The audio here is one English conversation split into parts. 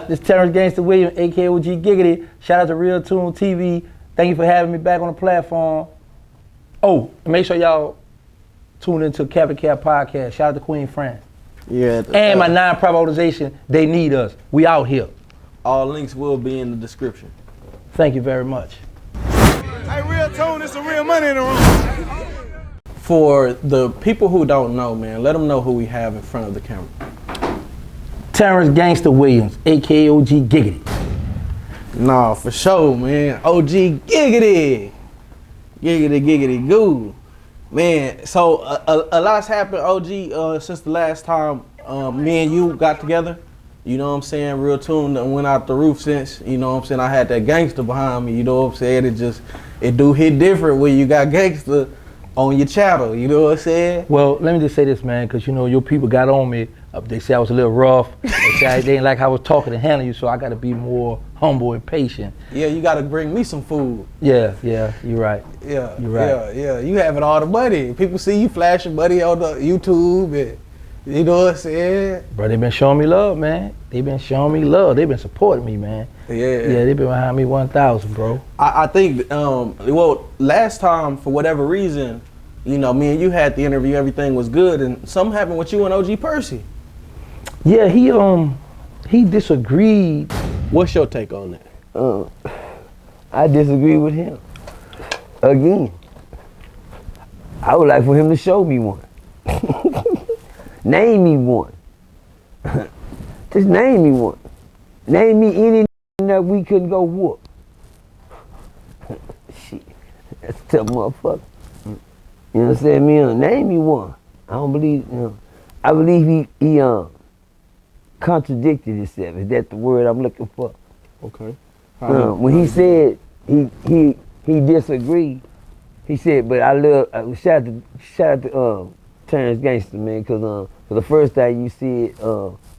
This is Terrance Gangsta Williams, aka OG Giggity. Shout out to Real Tune TV. Thank you for having me back on the platform. Oh, and make sure y'all tune into Captain Cap Podcast. Shout out to Queen France. Yeah. And my non-profit organization, They Need Us. We out here. All links will be in the description. Thank you very much. Hey, Real Tune, there's some real money in the room. For the people who don't know, man, let them know who we have in front of the camera. Terrance Gangsta Williams, aka OG Giggity. Nah, for sure, man. OG Giggity. Giggity goo. Man, so a lot's happened, OG, since the last time me and you got together. You know what I'm saying? Real Tune that went out the roof since, you know what I'm saying? I had that gangster behind me, you know what I'm saying? It do hit different when you got gangster on your channel, you know what I'm saying? Well, let me just say this, man, because you know your people got on me. They say I was a little rough. They say they didn't like how I was talking and handling you, so I got to be more humble and patient. Yeah, you got to bring me some food. Yeah, you're right. Yeah, you're right. Yeah. You having all the money. People see you flashing money on the YouTube, and you know what I'm saying? Bro, they been showing me love, man. They been showing me love. They been supporting me, man. Yeah, they been behind me 1,000, bro. I think, well, last time, for whatever reason, you know, me and you had the interview, everything was good, and something happened with you and OG Percy. Yeah, he disagreed. What's your take on that? I disagree with him. Again, I would like for him to show me one. Name me one. Just name me one. Name me any that we couldn't go whoop. Shit, that's a tough motherfucker. You know what I'm saying? Name me one. I don't believe, I believe he contradicted himself. Is that the word I'm looking for? Okay. When he said he disagreed, he said, but I love, shout out to Terrance Gangsta, man, because for the first time you said,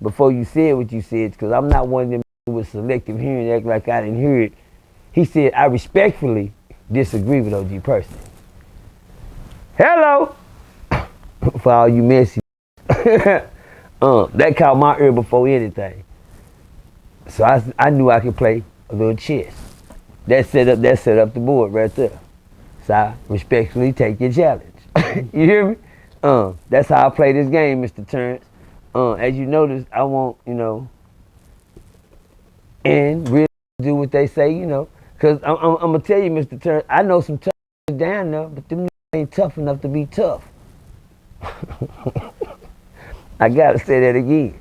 before you said what you said, because I'm not one of them with selective hearing, act like I didn't hear it. He said, I respectfully disagree with OG Percy. Hello! For all you messy. That caught my ear before anything. So I knew I could play a little chess. That set up the board right there. So I respectfully take your challenge. You hear me? That's how I play this game, Mr. Terrance. As you notice, I won't, and really do what they say, Cause I'm gonna tell you, Mr. Terrance, I know some tough down there, but them ain't tough enough to be tough. I gotta say that again.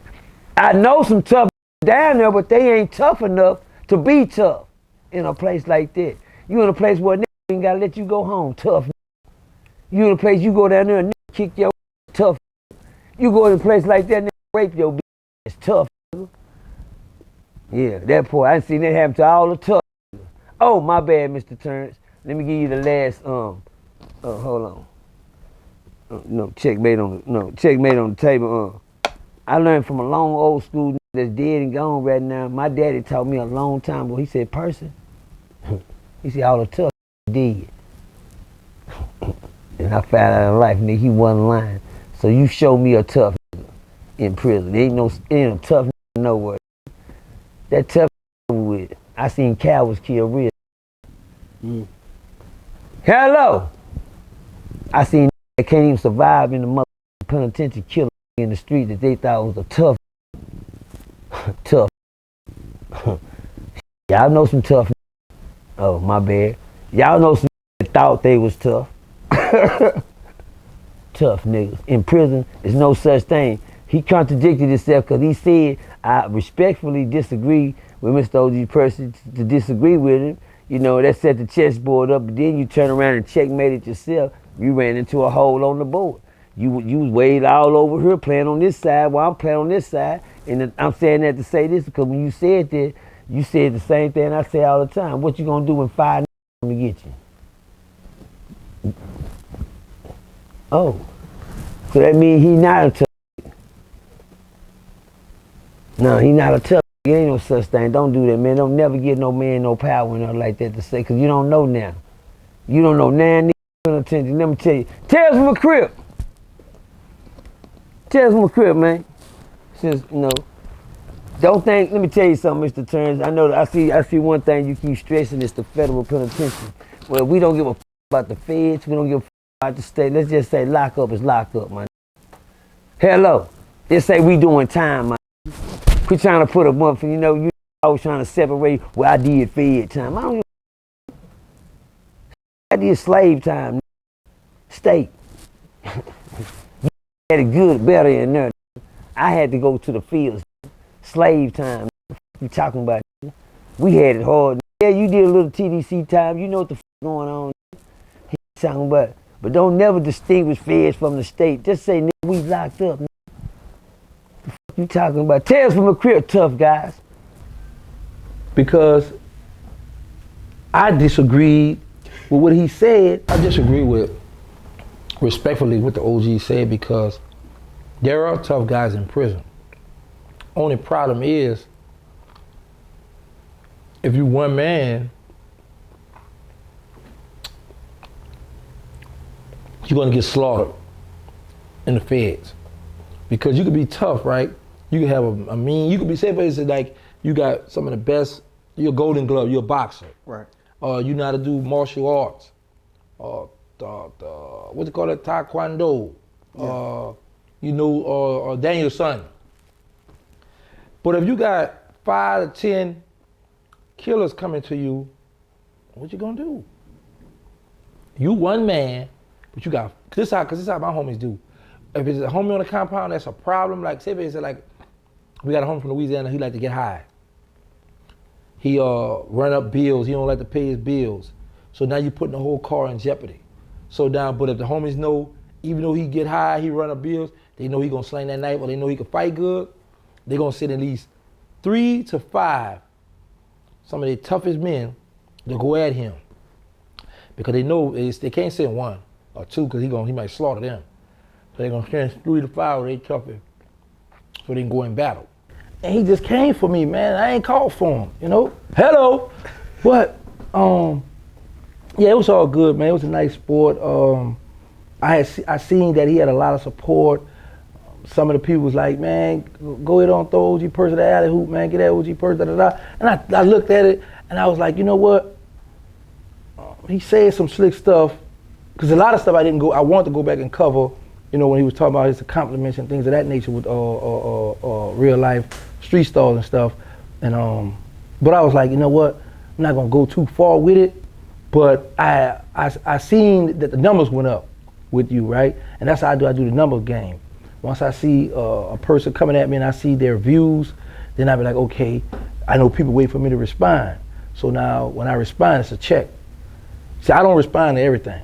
I know some tough down there, but they ain't tough enough to be tough in a place like that. You in a place where niggas ain't gotta let you go home, tough. You in a place you go down there and niggas kick your tough. You go in a place like that and rape your bitch, it's tough. Yeah, that point, I seen that happen to all the tough. Oh, my bad, Mr. Terrance. Let me give you the last, hold on. Checkmate on the table. I learned from a long old school that's dead and gone right now. My daddy taught me a long time ago. He said, person, he said, all the tough dead. And I found out in life, nigga, he wasn't lying. So you show me a tough nigga in prison. There ain't no tough nigga nowhere. That tough with. I seen cowards kill real. Hello. I seen that can't even survive in the mother penitentiary, killing in the street that they thought was a tough. Y'all know some tough. Oh, my bad. Y'all know some that thought they was tough. Tough niggas. In prison, there's no such thing. He contradicted himself because he said, I respectfully disagree with Mr. OG Percy to disagree with him. That set the chessboard up, but then you turn around and checkmate it yourself. You ran into a hole on the board. You was weighed all over here playing on this side while I'm playing on this side. And I'm saying that to say this because when you said that, you said the same thing I say all the time. What you gonna do when 5 come to get you? Oh, so that means he not a tough. No, he not a tough. There ain't no such thing. Don't do that, man. Don't never give no man no power and nothing like that to say, because you don't know now. You don't know now. Attention. Let me tell you. Tales from a crib. Tales from a crib, man. Since, Don't think. Let me tell you something, Mr. Terrance. I know. I see one thing you keep stressing is the federal penitentiary. Well, we don't give a about the feds. We don't give a about the state. Let's just say lock up is lock up, man. Hello. Let's say we doing time, man. Quit trying to put a month. You know, you always trying to separate. Well, I did fed time. I don't. I did slave time. State. Had it good, better in there. I had to go to the fields. Slave time. You talking about? We had it hard. Yeah, you did a little TDC time. You know what the going on. He talking about. But don't never distinguish feds from the state. Just say, nigga, we locked up. The fuck you talking about? Tales from a crib, tough guys. Because I disagreed with what he said. I disagree with, respectfully, what the OG said, because there are tough guys in prison. Only problem is, if you one man, you're gonna get slaughtered in the feds. Because you could be tough, right? You could have a mean, you could be, say for instance, like you got some of the best, you're a Golden Glove, you're a boxer. Right. You know how to do martial arts. What they call it, Taekwondo. Yeah. You know, Daniel's son. But if you got 5 to 10 killers coming to you, what you gonna do? You one man, but you got, cause this is how my homies do. If it's a homie on the compound, that's a problem. Like, say it's like, we got a homie from Louisiana, he like to get high. He run up bills, he don't like to pay his bills. So now you're putting the whole car in jeopardy. So now, but if the homies know, even though he get high, he run up bills, they know he gonna sling that knife, or they know he can fight good, they gonna send at least 3 to 5, some of the toughest men, to go at him. Because they know they can't send 1 or 2, because he might slaughter them. So they're gonna send 3 to 5 of they toughest, so they can go in battle. And he just came for me, man. I ain't called for him, you know? Hello. But, yeah, it was all good, man. It was a nice sport. I seen that he had a lot of support. Some of the people was like, man, go ahead on, throw OG Percy the alley hoop, man, get that OG Percy, da-da-da. And I looked at it, and I was like, you know what? He said some slick stuff, because a lot of stuff I wanted to go back and cover, you know, when he was talking about his accomplishments and things of that nature with real life street stars and stuff. And but I was like, you know what? I'm not gonna go too far with it, but I seen that the numbers went up with you, right? And that's how I do the numbers game. Once I see a person coming at me and I see their views, then I be like, okay, I know people wait for me to respond. So now when I respond, it's a check. See, I don't respond to everything,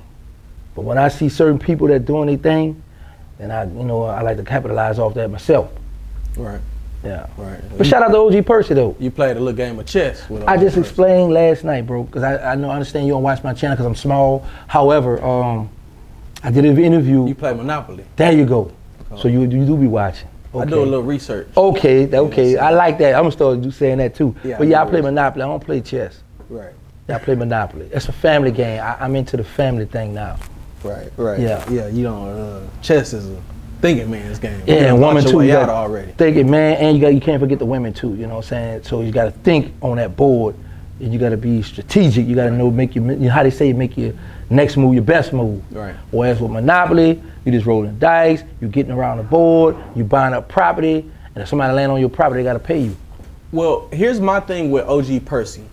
but when I see certain people that doing their thing, then I like to capitalize off that myself. Right. Yeah. Right. But shout out to OG Percy though. You played a little game of chess with I just Percy. explained last night, bro, because I understand you don't watch my channel because I'm small. However, I did an interview. You play Monopoly. There you go. So you do be watching. Okay. I do a little research. Okay, okay. I like that. I'm gonna start saying that too. Yeah, but yeah, I play Monopoly. I don't play chess. Right. Yeah, I play Monopoly. It's a family game. I'm into the family thing now. Right. Right. Yeah. Yeah. You don't. Chess is a thinking man's game. Yeah, and women too. You already. Thinking man, and you can't forget the women too. You know what I'm saying? So you got to think on that board, and you got to be strategic. You got to know how they say make your next move your best move. Right. Whereas with Monopoly, you just rolling dice, you getting around the board, you buying up property, and if somebody land on your property, they got to pay you. Well, here's my thing with OG Percy.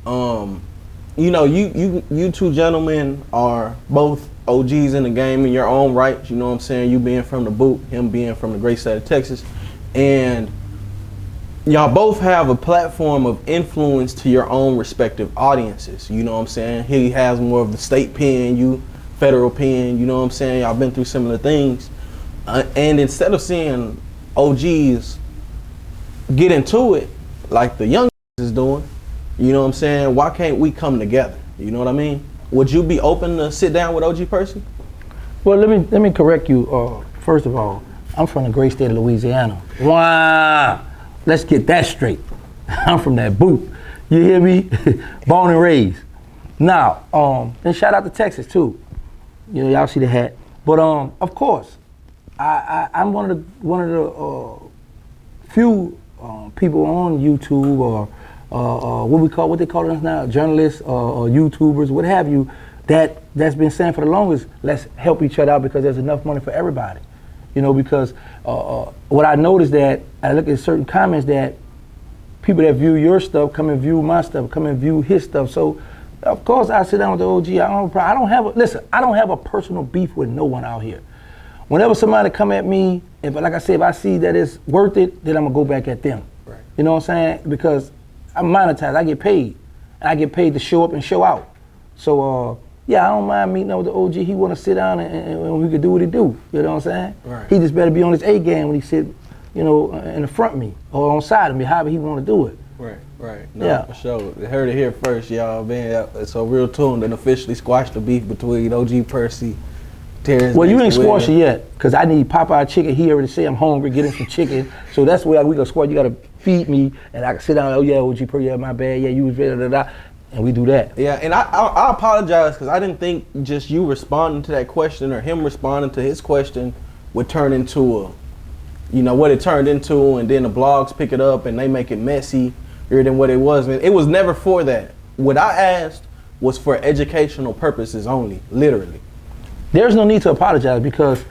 You know, you two gentlemen are both OGs in the game in your own right. You know what I'm saying? You being from the boot, him being from the great state of Texas. And y'all both have a platform of influence to your own respective audiences. You know what I'm saying? He has more of the state pen, you federal pen. You know what I'm saying? Y'all been through similar things. And instead of seeing OGs get into it like the young is doing, you know what I'm saying? Why can't we come together? You know what I mean? Would you be open to sit down with OG Percy? Well, let me correct you. First of all, I'm from the great state of Louisiana. Wow, let's get that straight. I'm from that boot. You hear me? Born and raised. Now, and shout out to Texas too. You know, y'all see the hat. But of course, I'm one of the few people on YouTube or what they call us now, journalists or YouTubers, what have you, that's been saying for the longest, let's help each other out because there's enough money for everybody. You know, because what I noticed that I look at certain comments that people that view your stuff come and view my stuff, come and view his stuff. So of course I sit down with the OG. I don't have a personal beef with no one out here. Whenever somebody come at me, if I see that it's worth it, then I'm gonna go back at them. Right. You know what I'm saying? Because I'm monetized. I get paid. And I get paid to show up and show out. So yeah, I don't mind meeting up with the OG. He want to sit down and we could do what he do. You know what I'm saying? Right. He just better be on his A game when he sit, you know, in the front of me or on side of me, however he want to do it. Right. No, Yeah. for sure. They heard it here first, y'all. Man, so Real Tune done officially squashed the beef between OG Percy, Terrance. Well, you ain't Gangsta squashed it Williams. yet, because I need Popeye chicken. He already say I'm hungry, get him some chicken. So that's where we gonna squash. You gotta feed me, and I can sit down. Oh yeah, OG Percy, yeah, my bad. Yeah, you was ready, and we do that. Yeah, and I apologize because I didn't think just you responding to that question or him responding to his question would turn into what it turned into, and then the blogs pick it up and they make it messy than what it was. It was never for that. What I asked was for educational purposes only, literally. There's no need to apologize because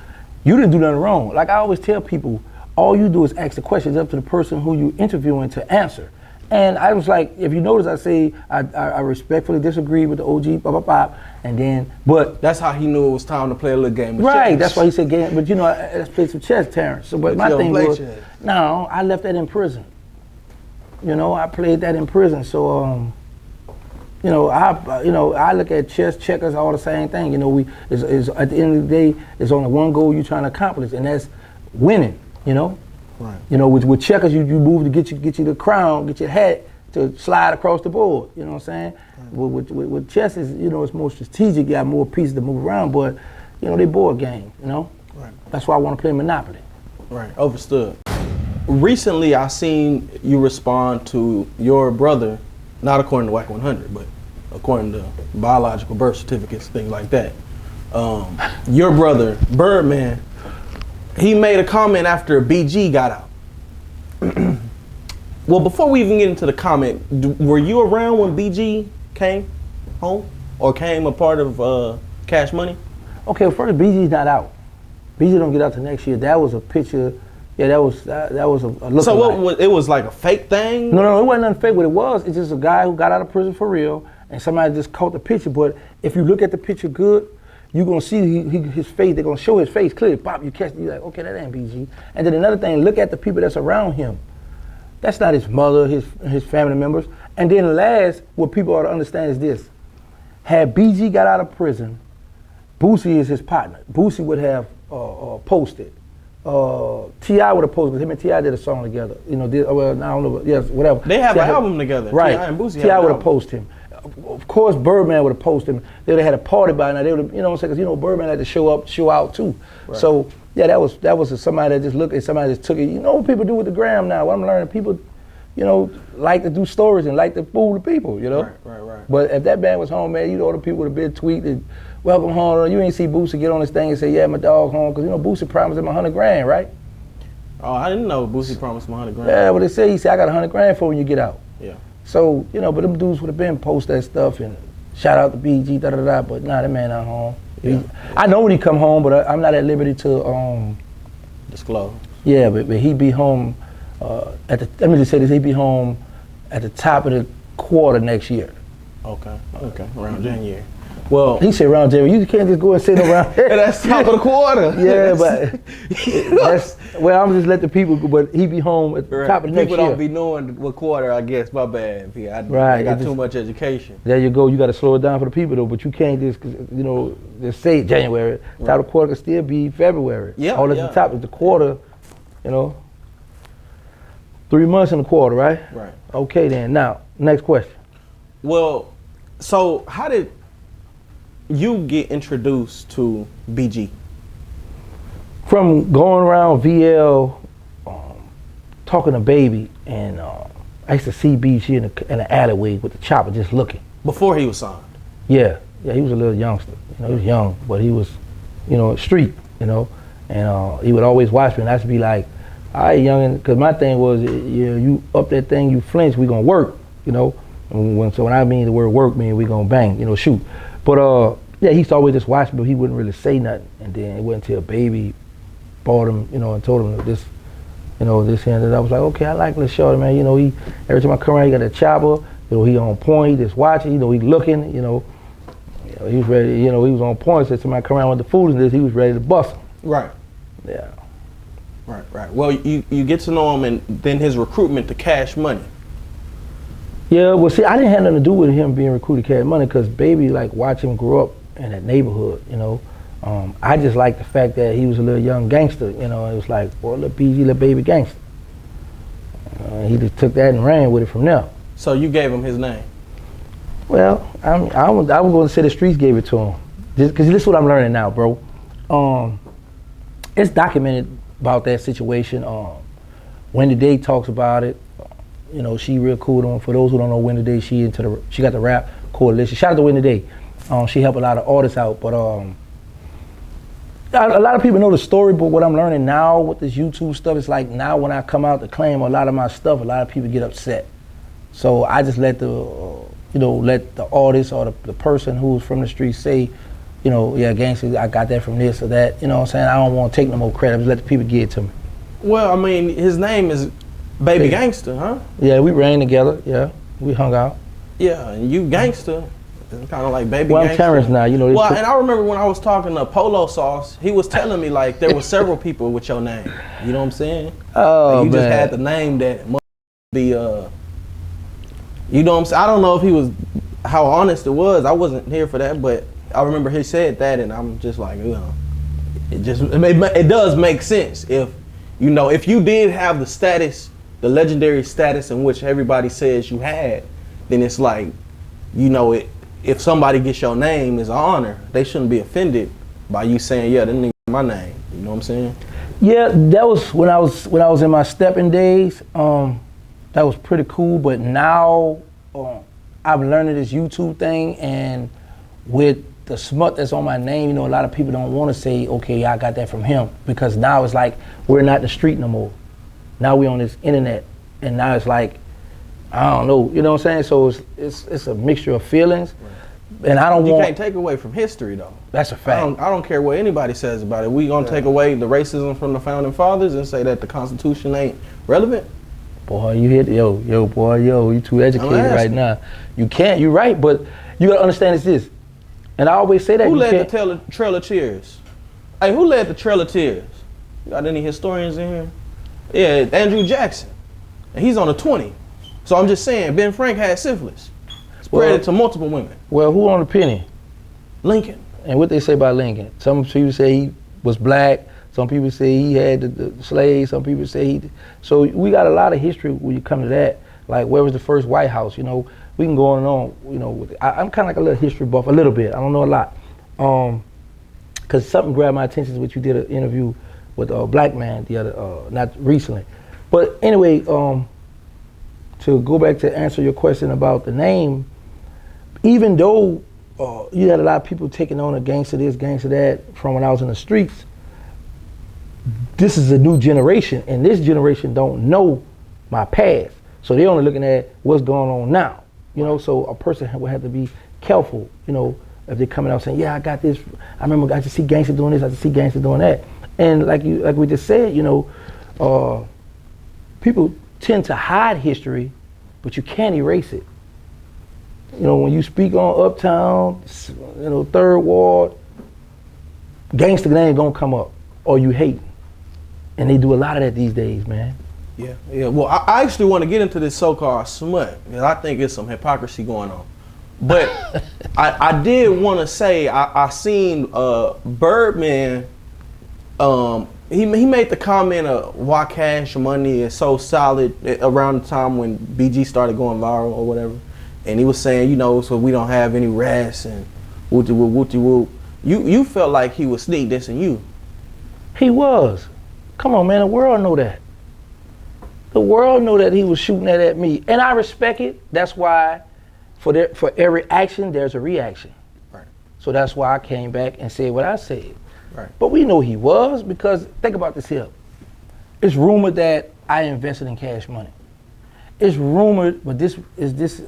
you didn't do nothing wrong. Like I always tell people, all you do is ask the questions up to the person who you interviewing to answer. And I was like, if you notice, I say I respectfully disagree with the OG, blah, blah, blah, and then, but. That's how he knew it was time to play a little game of Right, chess. that's why he said game, but you know, let's play some chess, Terrance. So, but my you don't thing play was, chess. no, I left that in prison. You know, I played that in prison, so, I look at chess, checkers, all the same thing. You know, is at the end of the day, there's only one goal you're trying to accomplish, and that's winning. You know, Right. You know, with checkers, you move to get you the crown, get your hat to slide across the board. You know what I'm saying? Right. With chess, it's more strategic. You got more pieces to move around, but they board game. You know, Right. That's why I want to play Monopoly. Right, overstood. Recently, I seen you respond to your brother, not according to WAC 100, but according to biological birth certificates, things like that. Your brother, Birdman, he made a comment after BG got out. Well, before we even get into the comment, were you around when BG came home or came a part of Cash Money? Okay, first, BG's not out. BG don't get out till next year. That was a picture. Yeah, that was a look. So what? It was like a fake thing? No, it wasn't nothing fake. What it was, it's just a guy who got out of prison for real, and somebody just caught the picture. But if you look at the picture good, you're gonna see his face. They're gonna show his face clearly. Pop, you catch. You're like, okay, that ain't BG. And then another thing, look at the people that's around him. That's not his mother, his family members. And then last, what people ought to understand is this: had BG got out of prison, Boosie is his partner. Boosie would have posted. T.I. would have posted. Him and T.I. did a song together. I don't know. Yes, whatever. They have T.I. an album together. Right. T.I. and Boosie T.I. would have album. posted him. Of course, Birdman would have posted him. They would have had a party by now. They would have, what I'm saying? Because Birdman had to show up, show out too. Right. So yeah, that was somebody that just looked at somebody that took it. You know what people do with the gram now? What I'm learning, people, like to do stories and like to fool the people. Right. But if that band was home, man, all the people would have been tweeting, "Welcome home." You ain't see Boosie get on this thing and say, "Yeah, my dog home," because Boosie promised him $100,000, right? Oh, I didn't know Boosie promised him $100,000. Yeah, what they say, he said, "I got $100,000 for when you get out." Yeah. So, but them dudes would have been post that stuff and shout out to BG, but nah, that man not home. Yeah. I know when he come home, but I'm not at liberty to Disclose. Yeah, but he be home let me just say this, he be home at the top of the quarter next year. Okay, around January. Well, He said around January. You can't just go and sit around there. that's top of the quarter. Yeah, but I'm just let the people go, but he be home at the top of the next year. People don't be knowing what quarter, I guess. My bad. I got too much education. There you go. You got to slow it down for the people though. But you can't just say January. Top of the quarter can still be February. Yeah. All at the top is the quarter. 3 months in the quarter, right? Right. Okay then. Now, next question. Well, so how did you get introduced to BG? From going around VL, talking to Baby, and I used to see BG in the alleyway with the chopper just looking. Before he was signed. Yeah, he was a little youngster. He was young, but he was, street, and he would always watch me, and I used to be like, all right, youngin, because my thing was, you up that thing, you flinch, we gonna work, you know. So when I mean the word work, mean we gonna bang, you know, shoot. But yeah, he used to always just watch me, but he wouldn't really say nothing. And then it wasn't until Baby bought him, you know, and told him this, you know, this and that. I was like, okay, I like Lil Shorty, man. You know, he every time I come around, he got a chopper. You know, he on point. He just watching. You know, he looking. You know, he was ready. You know, he was on point. So somebody come around with the food and this, he was ready to bust him. Right. Yeah. Right. Well, you get to know him, and then his recruitment to Cash Money. Yeah. Well, see, I didn't have nothing to do with him being recruited Cash Money because Baby like watch him grow up in that neighborhood. You know. I just liked the fact that he was a little young gangster, you know. It was like, boy, little PG, little baby gangster. He just took that and ran with it from there. So you gave him his name? Well, I was going to say the streets gave it to him. Because this is what I'm learning now, bro. It's documented about that situation. Wendy Day talks about it. You know, she real cool to him. For those who don't know Wendy Day, she got the rap coalition. Shout out to Wendy Day. She helped a lot of artists out, but a lot of people know the story, but what I'm learning now with this YouTube stuff, it's like now when I come out to claim a lot of my stuff, a lot of people get upset. So I just let let the artist or the person who's from the street say, you know, yeah, gangster, I got that from this or that. You know what I'm saying? I don't want to take no more credit. I just let the people give it to me. Well, I mean, his name is Baby Gangsta, huh? Yeah, we ran together. Yeah, we hung out. Yeah, and you gangster. It's kind of like Baby Well, Gangsta. I'm Terrance now, you know. Well, and I remember when I was talking to Polo Sauce, he was telling me like there were several people with your name. You know what I'm saying? Oh, like, you man. just had the name that must be you know what I'm saying? I don't know if he was how honest it was. I wasn't here for that, but I remember he said that, and I'm just like, you know, it does make sense if you know if you did have the status, the legendary status in which everybody says you had, then it's like, you know, if somebody gets your name as an honor, they shouldn't be offended by you saying, yeah, that nigga my name. You know what I'm saying? Yeah, that was when I was in my stepping days. That was pretty cool. But now I'm learning this YouTube thing, and with the smut that's on my name, you know, a lot of people don't want to say, okay, I got that from him, because now it's like we're not in the street no more. Now we on this internet, and now it's like, I don't know, you know what I'm saying? So it's a mixture of feelings, right. And I don't want. You can't take away from history though. That's a fact. I don't care what anybody says about it. We gonna take away the racism from the founding fathers and say that the Constitution ain't relevant? Boy, you hit you too educated right now. You can't. You're right, but you gotta understand it's this. And I always say that. Who led the Trail of Tears? Hey, who led the Trail of Tears? You got any historians in here? Yeah, Andrew Jackson, and he's on a 20. So I'm just saying, Ben Frank had syphilis. Spread it to multiple women. Well, who on the penny? Lincoln. And what they say about Lincoln? Some people say he was black. Some people say he had the slaves. Some people say he. So we got a lot of history when you come to that. Like, where was the first White House? You know, we can go on and on. You know, I'm kind of like a little history buff, a little bit. I don't know a lot. Cause something grabbed my attention, which you did an interview with a black man the other, not recently. But anyway, to go back to answer your question about the name, even though you had a lot of people taking on a gangster this, gangster that from when I was in the streets, this is a new generation, and this generation don't know my past. So they're only looking at what's going on now. You know, so a person would have to be careful, you know, if they're coming out saying, yeah, I got this. I remember I just see gangster doing this, I just see gangster doing that. And like we just said, you know, people tend to hide history, but you can't erase it. You know, when you speak on Uptown, you know, Third Ward, gangster name gonna come up, or you hate. And they do a lot of that these days, man. Yeah. Well, I actually want to get into this so-called smut, because I think there's some hypocrisy going on. But I did want to say I seen Birdman. He made the comment of why Cash Money is so solid around the time when BG started going viral or whatever, and he was saying, you know, so we don't have any rest and wooty whoop. You felt like he was sneak dissing you. He was. Come on, man. The world know that. The world know that he was shooting that at me, and I respect it. That's why, for every action, there's a reaction. Right. So that's why I came back and said what I said. Right. But we know he was, because think about this here. It's rumored that I invested in Cash Money. It's rumored, but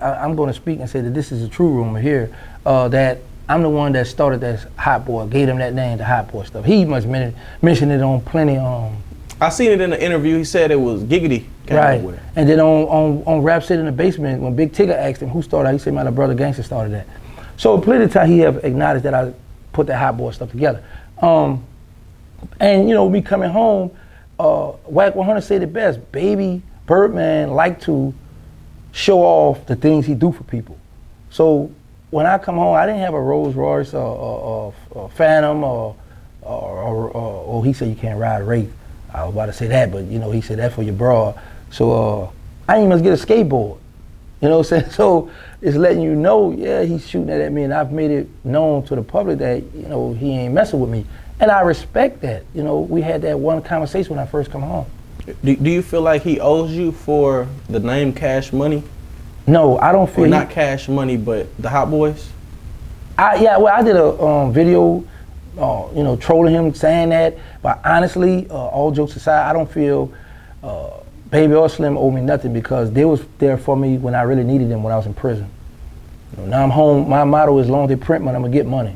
I'm going to speak and say that this is a true rumor here, that I'm the one that started that Hot Boy, gave him that name, the Hot Boy stuff. He must mention it on plenty. I seen it in the interview. He said it was Giggity came Right. up with it. And then on Rap City in the Basement, when Big Tigger asked him who started, he said, my little brother Gangsta started that. So plenty of time he have acknowledged that I put that Hot Boy stuff together. And you know, me coming home, Wack 100 said it best. Baby Birdman like to show off the things he do for people. So when I come home, I didn't have a Rolls Royce or Phantom or he said you can't ride a Wraith. I was about to say that, but you know, he said that for your broad. So I didn't even get a skateboard. You know what I'm saying? So it's letting you know, yeah, he's shooting that at me, and I've made it known to the public that, you know, he ain't messing with me. And I respect that. You know, we had that one conversation when I first come home. Do you feel like he owes you for the name Cash Money? No, I don't feel. Or not Cash Money, but the Hot Boys? I did a video, you know, trolling him, saying that. But honestly, all jokes aside, I don't feel Baby or Slim owe me nothing because they was there for me when I really needed them when I was in prison. You know, now I'm home. My motto is, as long as they print money, I'm gonna get money.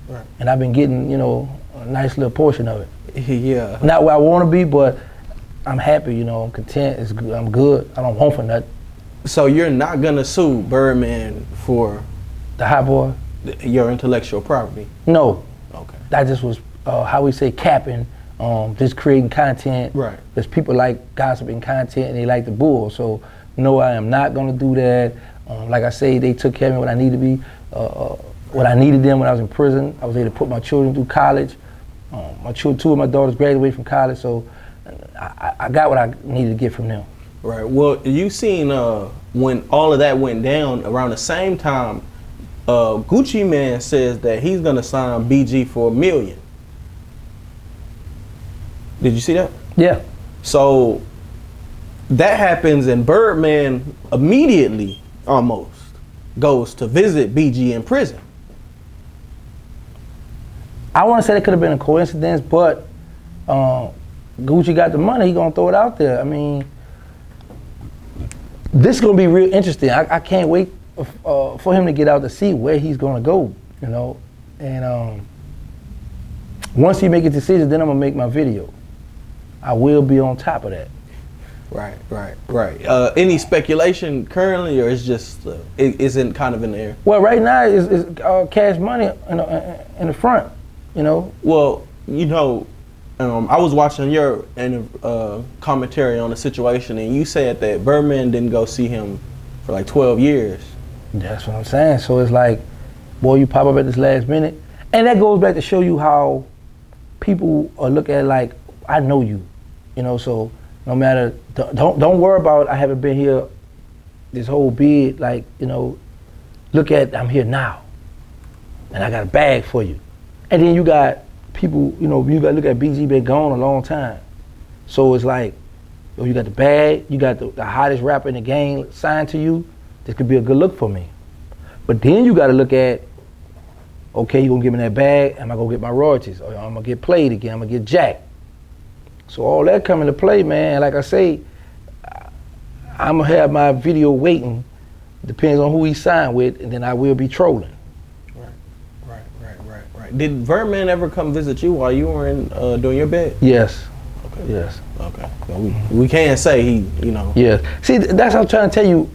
Right. And I've been getting, you know, a nice little portion of it. Yeah. Not where I want to be, but I'm happy. You know, I'm content. It's good. I'm good. I don't want for nothing. So you're not gonna sue Birdman for The Hot Boy? your intellectual property? No. Okay. That just was how we say capping. Just creating content. Right. Because people like gossiping content and they like the bull. So no, I am not gonna do that. Like I say, they took care of me when I needed to be. What I needed them when I was in prison. I was able to put my children through college. Two of my daughters graduated from college, so I got what I needed to get from them. Right. Well, you seen when all of that went down around the same time, Gucci Man says that he's gonna sign BG for $1 million. Did you see that? Yeah. So that happens, and Birdman immediately almost goes to visit BG in prison. I want to say it could have been a coincidence, but Gucci got the money. He gonna throw it out there. I mean, this is gonna be real interesting. I can't wait for him to get out to see where he's gonna go. You know, and once he make a decision, then I'm gonna make my video. I will be on top of that. Right. Any speculation currently, or is just it isn't kind of in the air? Well, right now is Cash Money in the front. You know. Well, you know, I was watching your commentary on the situation, and you said that Birdman didn't go see him for like 12 years. That's what I'm saying. So it's like, boy, you pop up at this last minute, and that goes back to show you how people look at it like, I know you, you know. So no matter, don't worry about I haven't been here this whole bid. Like, you know, look at I'm here now, and I got a bag for you. And then you got people, you know, you got to look at BG been gone a long time. So it's like, yo, you got the bag, you got the hottest rapper in the game signed to you. This could be a good look for me. But then you got to look at, okay, you gonna give me that bag, am I gonna get my royalties? Or I'm gonna get played again, I'm gonna get jacked. So all that come into play, man. Like I say, I'm gonna have my video waiting. Depends on who he signed with, and then I will be trolling. Right. Did Birdman ever come visit you while you were in doing your bed? Yes. Okay. Yes. Okay. So we can't say he, you know. Yes. See, that's what I'm trying to tell you.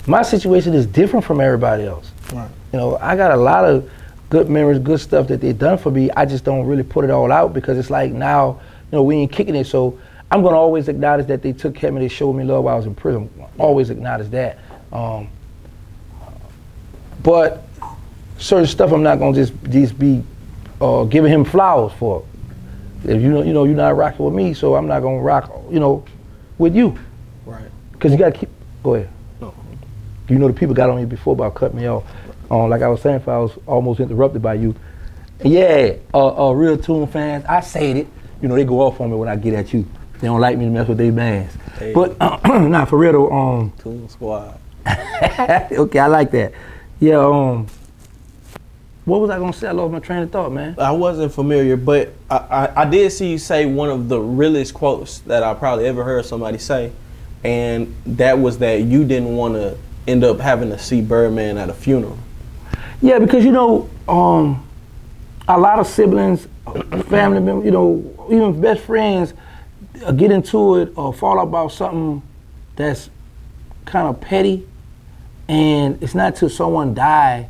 My situation is different from everybody else. Right. You know, I got a lot of good memories, good stuff that they done for me. I just don't really put it all out because it's like now, you know, we ain't kicking it. So I'm gonna always acknowledge that they took care of me, they showed me love while I was in prison. Always acknowledge that. But certain stuff I'm not gonna just be giving him flowers for. If you know you're not rocking with me, so I'm not gonna rock, you know, with you. Right. Because you gotta keep. Go ahead. No. You know the people got on me before about cutting me off. Like I was saying, if I was almost interrupted by you. Yeah, real tune fans, I said it. You know they go off on me when I get at you. They don't like me to mess with their bands. Hey. But nah, for real though. Tune Squad. Okay, I like that. Yeah. What was I gonna say? I lost my train of thought, man. I wasn't familiar, but I did see you say one of the realest quotes that I probably ever heard somebody say, and that was that you didn't want to end up having to see Birdman at a funeral. Yeah, because a lot of siblings, family members, even best friends get into it or fall out about something that's kind of petty, and it's not till someone die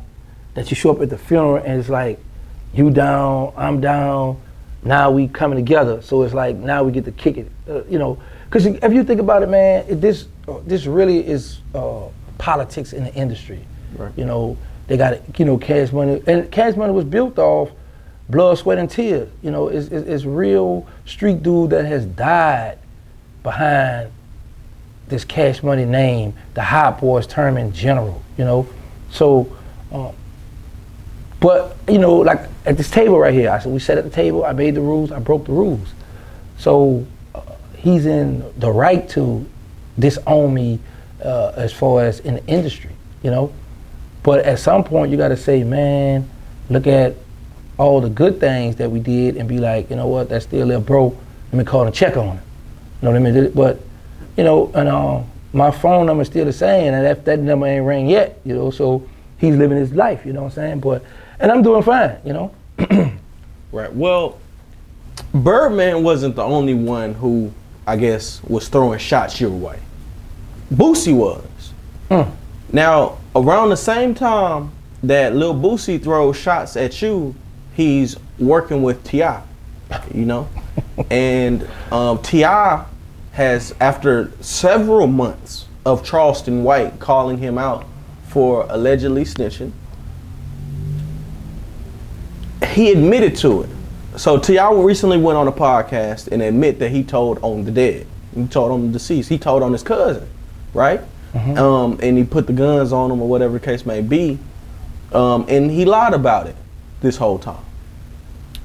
that you show up at the funeral and it's like, you down, I'm down, now we coming together. So it's like, now we get to kick it, Because if you think about it, man, this really is politics in the industry. Right. They got, Cash Money, and Cash Money was built off blood, sweat, and tears. It's real street dude that has died behind this Cash Money name, the Hot Boys term in general, So, but, like at this table right here, we sat at the table, I made the rules, I broke the rules. So he's in the right to disown me as far as in the industry, But at some point you gotta say, man, look at all the good things that we did and be like, you know what, that's still there, bro. Let me call and check on him. You know what I mean? But, and my phone number is still the same, and that number ain't rang yet, so he's living his life, you know what I'm saying? And I'm doing fine, Right. Well, Birdman wasn't the only one who, I guess, was throwing shots your way. Boosie was. Now, around the same time that Lil Boosie throws shots at you, he's working with T.I., And T.I. has, after several months of Charleston White calling him out for allegedly snitching, he admitted to it. So T.I. recently went on a podcast and admit that he told on the dead. He told on the deceased. He told on his cousin, right? Mm-hmm. And he put the guns on him or whatever the case may be. And he lied about it this whole time.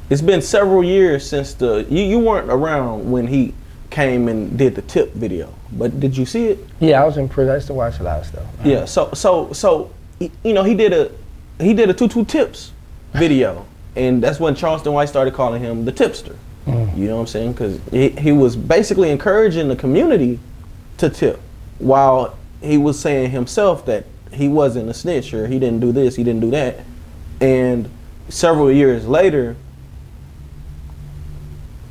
It's been several years since you weren't around when he came and did the tip video, but did you see it? Yeah, I was in prison. I used to watch a lot of stuff. Yeah, so he did a 2-2 tips video, and that's when Charleston White started calling him the tipster. You know what I'm saying? Because he was basically encouraging the community to tip, while he was saying himself that he wasn't a snitch, or he didn't do this, he didn't do that. And several years later,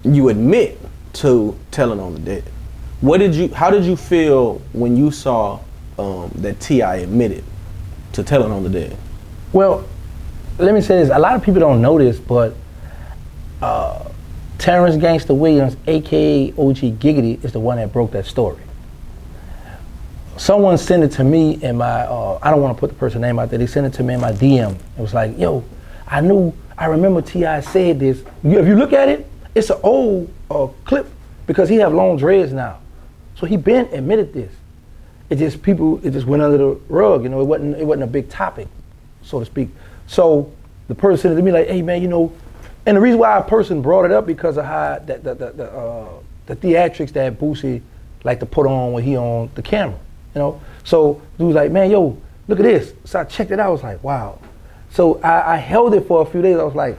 you admit to telling on the dead. How did you feel when you saw that T.I. admitted to telling on the dead? Well, let me say this. A lot of people don't know this, but Terrance Gangsta Williams, aka OG Giggity, is the one that broke that story. Someone sent it to me in my, I don't want to put the person's name out there, they sent it to me in my DM. It was like, yo, I remember T.I. said this. If you look at it, it's an old clip because he have long dreads now. So he been admitted this. It just went under the rug, it wasn't a big topic, so to speak. So the person sent it to me like, hey man, and the reason why a person brought it up because of how the theatrics that Boosie like to put on when he on the camera, So dude was like, man, yo, look at this. So I checked it out, I was like, wow. So I held it for a few days, I was like,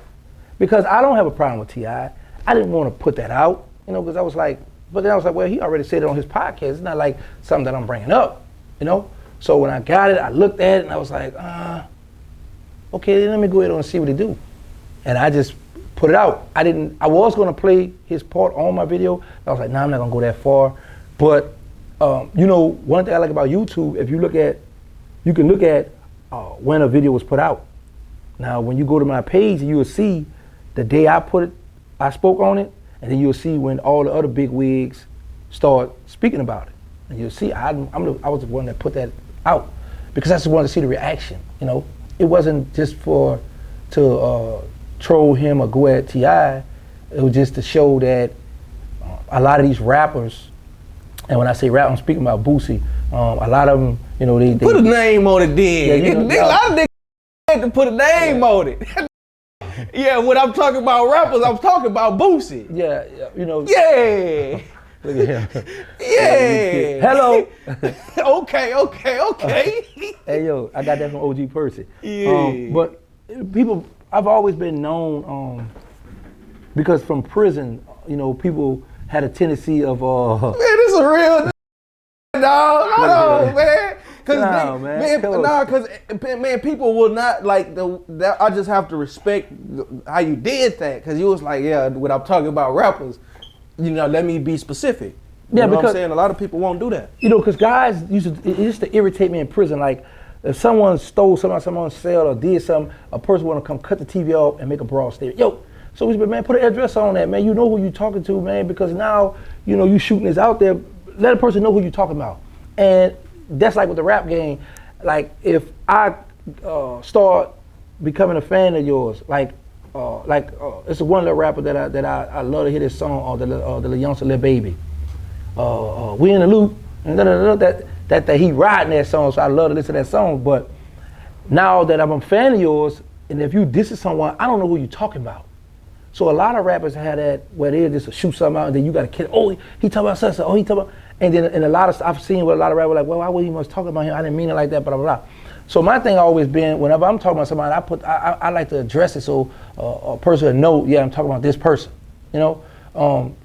because I don't have a problem with T.I. I didn't want to put that out, because I was like, but then I was like, well, he already said it on his podcast. It's not like something that I'm bringing up, So when I got it, I looked at it and I was like, okay, then let me go ahead and see what he do. And I just put it out. I was going to play his part on my video. I was like, nah, I'm not going to go that far. But, one thing I like about YouTube, if you can look at when a video was put out. Now, when you go to my page, you will see the day I spoke on it, and then you'll see when all the other big wigs start speaking about it. And you'll see I was the one that put that out because I just wanted to see the reaction. It wasn't just to troll him or go at T.I. It was just to show that a lot of these rappers, and when I say rap, I'm speaking about Boosie. A lot of them, they put a name on it. Then yeah, a lot of niggas had to put a name on it. Yeah, when I'm talking about rappers, I'm talking about Boosie. Yeah, Yeah. Look at him. Yeah. Hello. Okay. Hey, yo, I got that from OG Percy. Yeah. But people, I've always been known because from prison, you know, people had a tendency of Man, this is a real dog. Hold on, man. Man, people will not like that. I just have to respect how you did that, because you was like, yeah, when I'm talking about rappers, you know, let me be specific. You know what I'm saying? A lot of people won't do that. You know, because guys it used to irritate me in prison. Like, if someone stole something, someone sell or did something, a person want to come cut the TV off and make a broad statement. Yo, so we said, man, put an address on that, man. You know who you talking to, man, because now, you know, you shooting this out there. Let a person know who you talking about. And that's like with the rap game. Like, if I start becoming a fan of yours, it's one little rapper that I love to hear this song, the little youngster, Lil Baby. We in the loop, and that he riding that song, so I love to listen to that song. But now that I'm a fan of yours, and if you diss someone, I don't know who you're talking about. So a lot of rappers have that where they just shoot something out, and then you got to kill. Oh, he talking about such. Oh, he talking about. And then in a lot of I've seen where a lot of rappers like, well, why would he much talk about him? I didn't mean it like that, blah blah blah. So my thing always been, whenever I'm talking about somebody, I like to address it so a person will know, yeah, I'm talking about this person, you know.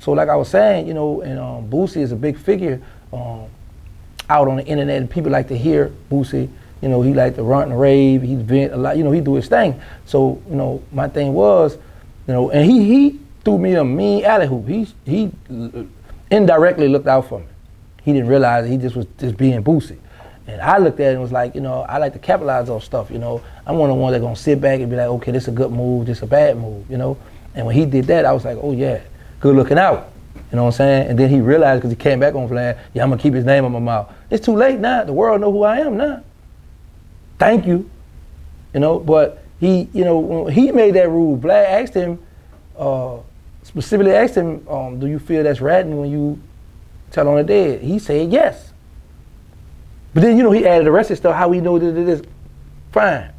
So like I was saying, you know, and Boosie is a big figure out on the internet, and people like to hear Boosie. You know, he like to rant and rave. He vent a lot. You know, he do his thing. So you know, my thing was, you know, and he threw me a mean alley hoop. He indirectly looked out for me. He didn't realize he just was just being Boosie. And I looked at it and was like, you know, I like to capitalize on stuff, you know. I'm one of the ones that gonna sit back and be like, okay, this is a good move, this is a bad move, you know. And when he did that, I was like, oh yeah, good looking out. You know what I'm saying? And then he realized, because he came back on flag, yeah, I'm gonna keep his name on my mouth. It's too late now. The world know who I am now. Thank you. You know, but he, you know, when he made that rule, Black asked him, specifically asked him, do you feel that's ratting when you tell on the dead? He said yes. But then, you know, he added the rest of the stuff, how we know that it is fine.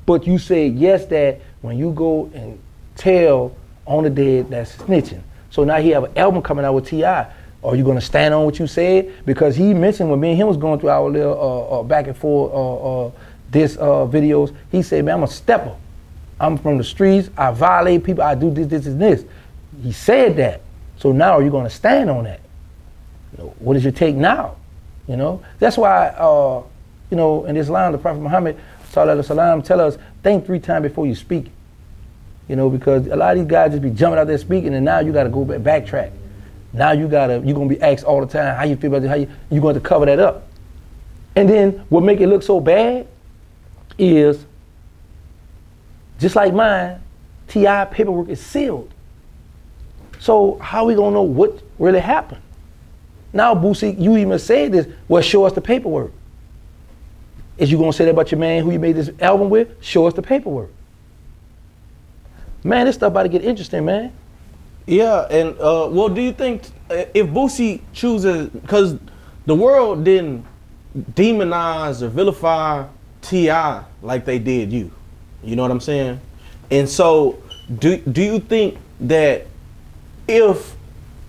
But you said yes, that when you go and tell on the dead, that's snitching. So now he have an album coming out with T.I. Are you gonna stand on what you said? Because he mentioned when me and him was going through our little back and forth videos, he said, man, I'm a stepper. I'm from the streets, I violate people, I do this, and this. He said that. So now are you gonna stand on that? You know, what is your take now? You know, that's why, you know, in Islam, the Prophet Muhammad, sallallahu alaihi wasallam, tell us, think 3 times before you speak. You know, because a lot of these guys just be jumping out there speaking, and now you got to go backtrack. Now you're gonna be asked all the time, how you feel about this, you're going to cover that up. And then what make it look so bad is, just like mine, T.I. paperwork is sealed. So how we gonna know what really happened? Now, Boosie, you even said this, well, show us the paperwork. Is you gonna say that about your man who you made this album with? Show us the paperwork. Man, this stuff about to get interesting, man. Yeah, and well, do you think if Boosie chooses, because the world didn't demonize or vilify T.I. like they did you know what I'm saying? And so, do you think that if,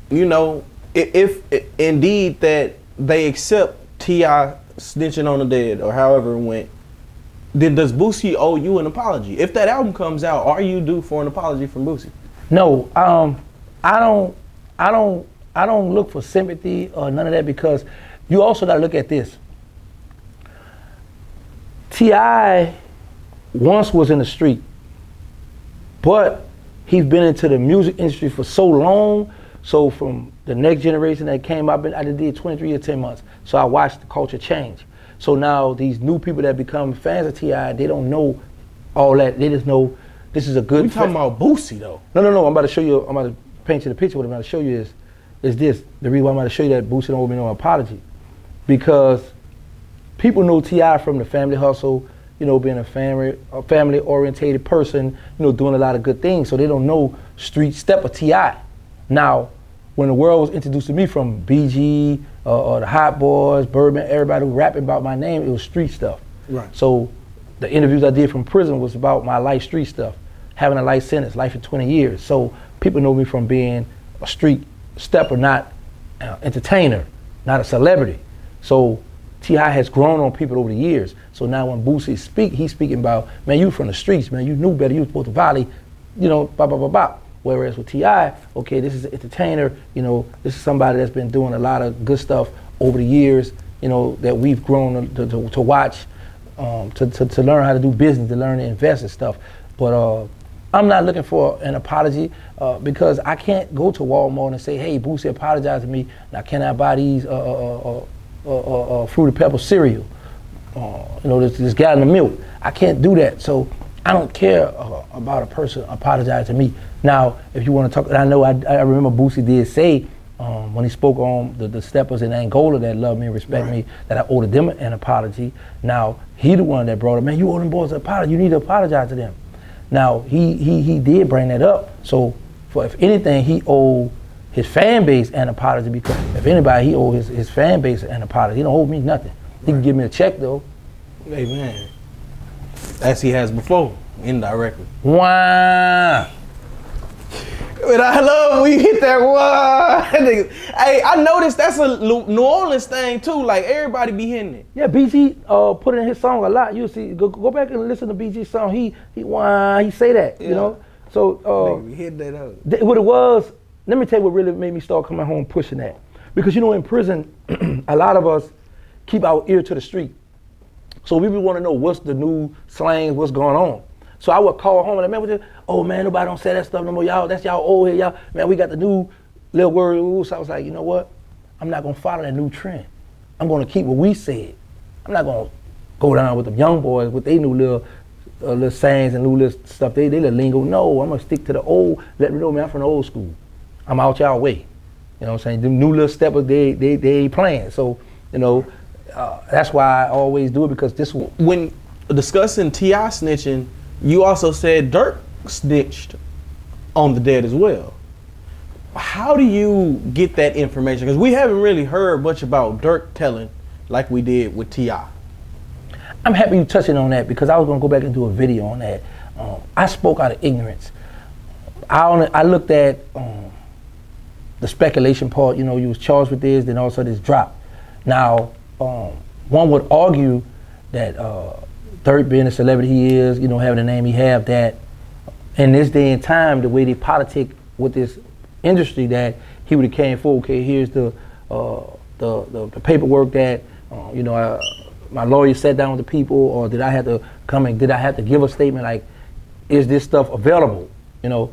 you know, if indeed that they accept T.I. snitching on the dead or however it went, then does Boosie owe you an apology? If that album comes out, are you due for an apology from Boosie? No, I don't look for sympathy or none of that, because you also got to look at this. T.I. once was in the street, but he's been into the music industry for so long. So from the next generation that came up, I did 23 years, 10 months. So I watched the culture change. So now these new people that become fans of T.I., they don't know all that. They just know this is a good. We talking about Boosie though. No. I'm about to show you. I'm about to paint you the picture. What I'm about to show you is this. The reason why I'm about to show you that Boosie don't owe me no apology, because people know T.I. from the family hustle. You know, being a family orientated person. You know, doing a lot of good things. So they don't know street step of T.I. Now, when the world was introduced to me from BG or the Hot Boys, Birdman, everybody who rapping about my name, it was street stuff. Right. So the interviews I did from prison was about my life street stuff, having a life sentence, life for 20 years. So people know me from being a street stepper, not entertainer, not a celebrity. So T.I. has grown on people over the years. So now when Boosie speak, he's speaking about, man, you from the streets, man, you knew better, you was supposed to volley, you know, blah, blah, blah, blah. Whereas with T.I., okay, this is an entertainer, you know, this is somebody that's been doing a lot of good stuff over the years, you know, that we've grown to watch, to learn how to do business, to learn to invest and stuff. But I'm not looking for an apology because I can't go to Walmart and say, hey, Boosie, apologize to me. Now, can I buy these fruity pebble cereal? You know, this gallon of milk. I can't do that. So I don't care about a person apologize to me. Now, if you want to talk, and I know I remember Boosie did say when he spoke on the steppers in Angola that love me and respect me, that I owed them an apology. Now, he the one that brought it, man, you owe them boys an apology. You need to apologize to them. Now, he did bring that up. So, if anything, he owed his fan base an apology, because if anybody, he owed his fan base an apology. He don't owe me nothing. He can give me a check, though. Hey, man. As he has before, indirectly. Wow. But I love when you hit that one. Hey, I noticed that's a New Orleans thing, too. Like, everybody be hitting it. Yeah, BG put in his song a lot. You'll see. Go back and listen to BG's song. He say that, you know. So we hit that up. What it was, let me tell you what really made me start coming home pushing that. Because, you know, in prison, a lot of us keep our ear to the street. So we want to know what's the new slang, what's going on. So I would call home and like, man, oh man, nobody don't say that stuff no more. Y'all, that's y'all old here, y'all. Man, we got the new little word. So I was like, you know what? I'm not gonna follow that new trend. I'm gonna keep what we said. I'm not gonna go down with the young boys with they new little sayings and new little stuff. They little lingo. No, I'm gonna stick to the old. Let me know, man, I'm from the old school. I'm out y'all way. You know what I'm saying? The new little steppers, they ain't playing. So, you know, that's why I always do it, because this. When discussing T.I. snitching, you also said Durk snitched on the dead as well. How do you get that information? Because we haven't really heard much about Durk telling like we did with T.I. I'm happy you touching on that, because I was gonna go back and do a video on that. I spoke out of ignorance. I looked at the speculation part. You know, you was charged with this, then also this dropped. Now, one would argue that Durk, being the celebrity he is, you know, having the name he have, that in this day and time, the way they politic with this industry, that he would have came forward, okay, here's the paperwork that, you know, my lawyer sat down with the people, or did I have to come and did I have to give a statement like, is this stuff available? You know,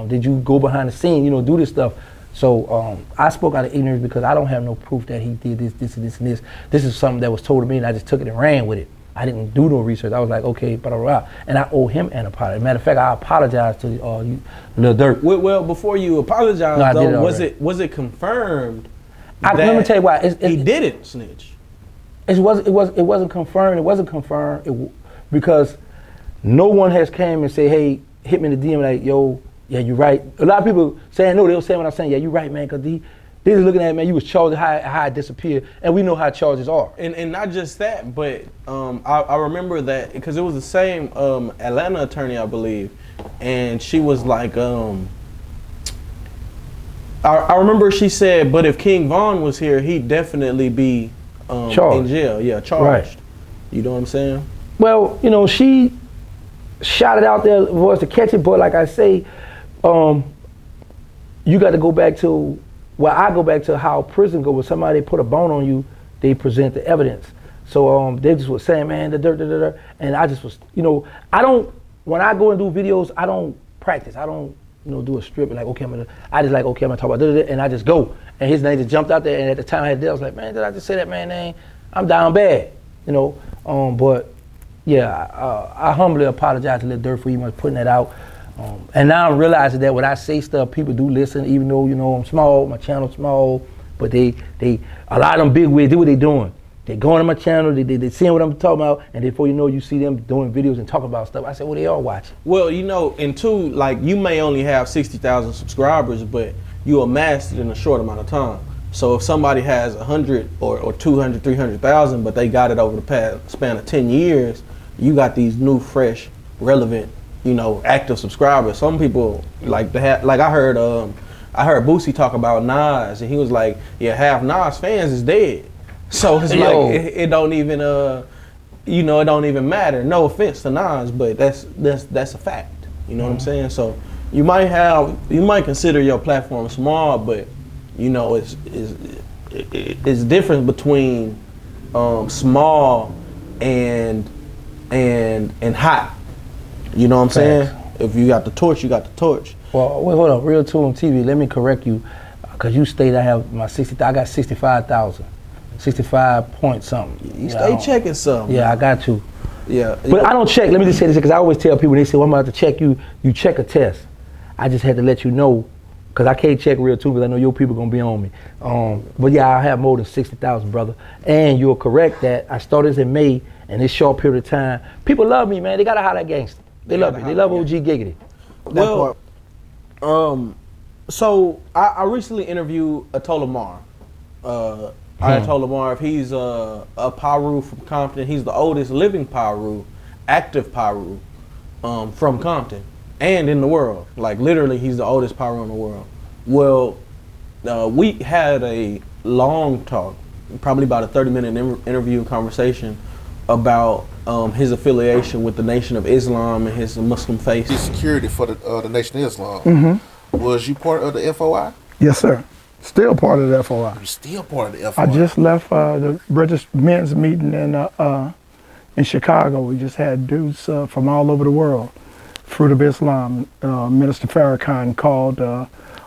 did you go behind the scene, you know, do this stuff? So I spoke out of ignorance, because I don't have no proof that he did this, and this. This is something that was told to me, and I just took it and ran with it. I didn't do no research. I was like, okay, blah, blah, blah. And I owe him an apology. Matter of fact, I apologize to Lil Durk. Well, before you apologize, no, though, was it confirmed let me tell you why. He didn't snitch? It wasn't confirmed. It wasn't confirmed because no one has came and say, hey, hit me in the DM like, yo, yeah, you're right. A lot of people saying no, they'll say what I'm saying, yeah, you're right, man, because they're looking at it, man, you was charged, how it disappeared, and we know how charges are. And not just that, but I remember that, because it was the same Atlanta attorney, I believe, and she was like, I remember she said, but if King Von was here, he'd definitely be in jail. Yeah, charged. Right. You know what I'm saying? Well, you know, she shot it out there for us to catch it, but like I say, you got to go back to, I go back to how prison go. When somebody put a bone on you, they present the evidence. So they just was saying, man, the dirt, and I just was, you know, when I go and do videos, I don't practice. I don't, you know, do a strip and like, okay, I just like, okay, I'm gonna talk about and I just go. And his name just jumped out there, and at the time I was like, man, did I just say that man's name? I'm down bad, you know. But yeah, I humbly apologize to Lil Durk for even putting that out. And now I'm realizing that when I say stuff, people do listen, even though, you know, I'm small, my channel's small, but they a lot of them big wigs do what they doing. They going to my channel, they seeing what I'm talking about, and before you know, you see them doing videos and talking about stuff. I said, well, they all watching. Well, you know, and two, like, you may only have 60,000 subscribers, but you amassed it in a short amount of time. So if somebody has 100 or 200, 300,000, but they got it over the past span of 10 years, you got these new, fresh, relevant, you know, active subscribers. Some people like I heard Boosie talk about Nas, and he was like, yeah, half Nas fans is dead. So it's Yo. like it don't even you know, it don't even matter. No offense to Nas, but that's a fact. You know what I'm saying? So you might consider your platform small, but you know it's different between small and hot. You know what I'm saying? If you got the torch, you got the torch. Well, wait, hold up. Real Tune TV, let me correct you. Because you stated I have my 60, I got 65,000. 65 point something. You stay checking something. Yeah, I got to. Yeah. But I don't check. Let me just say this because I always tell people, when they say, well, I'm about to check you, you check a test. I just had to let you know because I can't check Real Tune because I know your people going to be on me. But yeah, I have more than 60,000, brother. And you're correct that I started this in May, and this short period of time, people love me, man. They got to holler at gangster. They love me. They love OG Giggity. Well, so I recently interviewed Atola Mar. Atola Mar, if he's a Paru from Compton, he's the oldest living Paru, active Paru, from Compton and in the world. Like literally, he's the oldest Paru in the world. Well, we had a long talk, probably about a 30-minute interview conversation about his affiliation with the Nation of Islam and his Muslim faith. Security for the Nation of Islam. Was you part of the FOI? Yes, sir. Still part of the FOI. You still part of the FOI? I just left the men's meeting in Chicago. We just had dudes from all over the world. Fruit of Islam, Minister Farrakhan called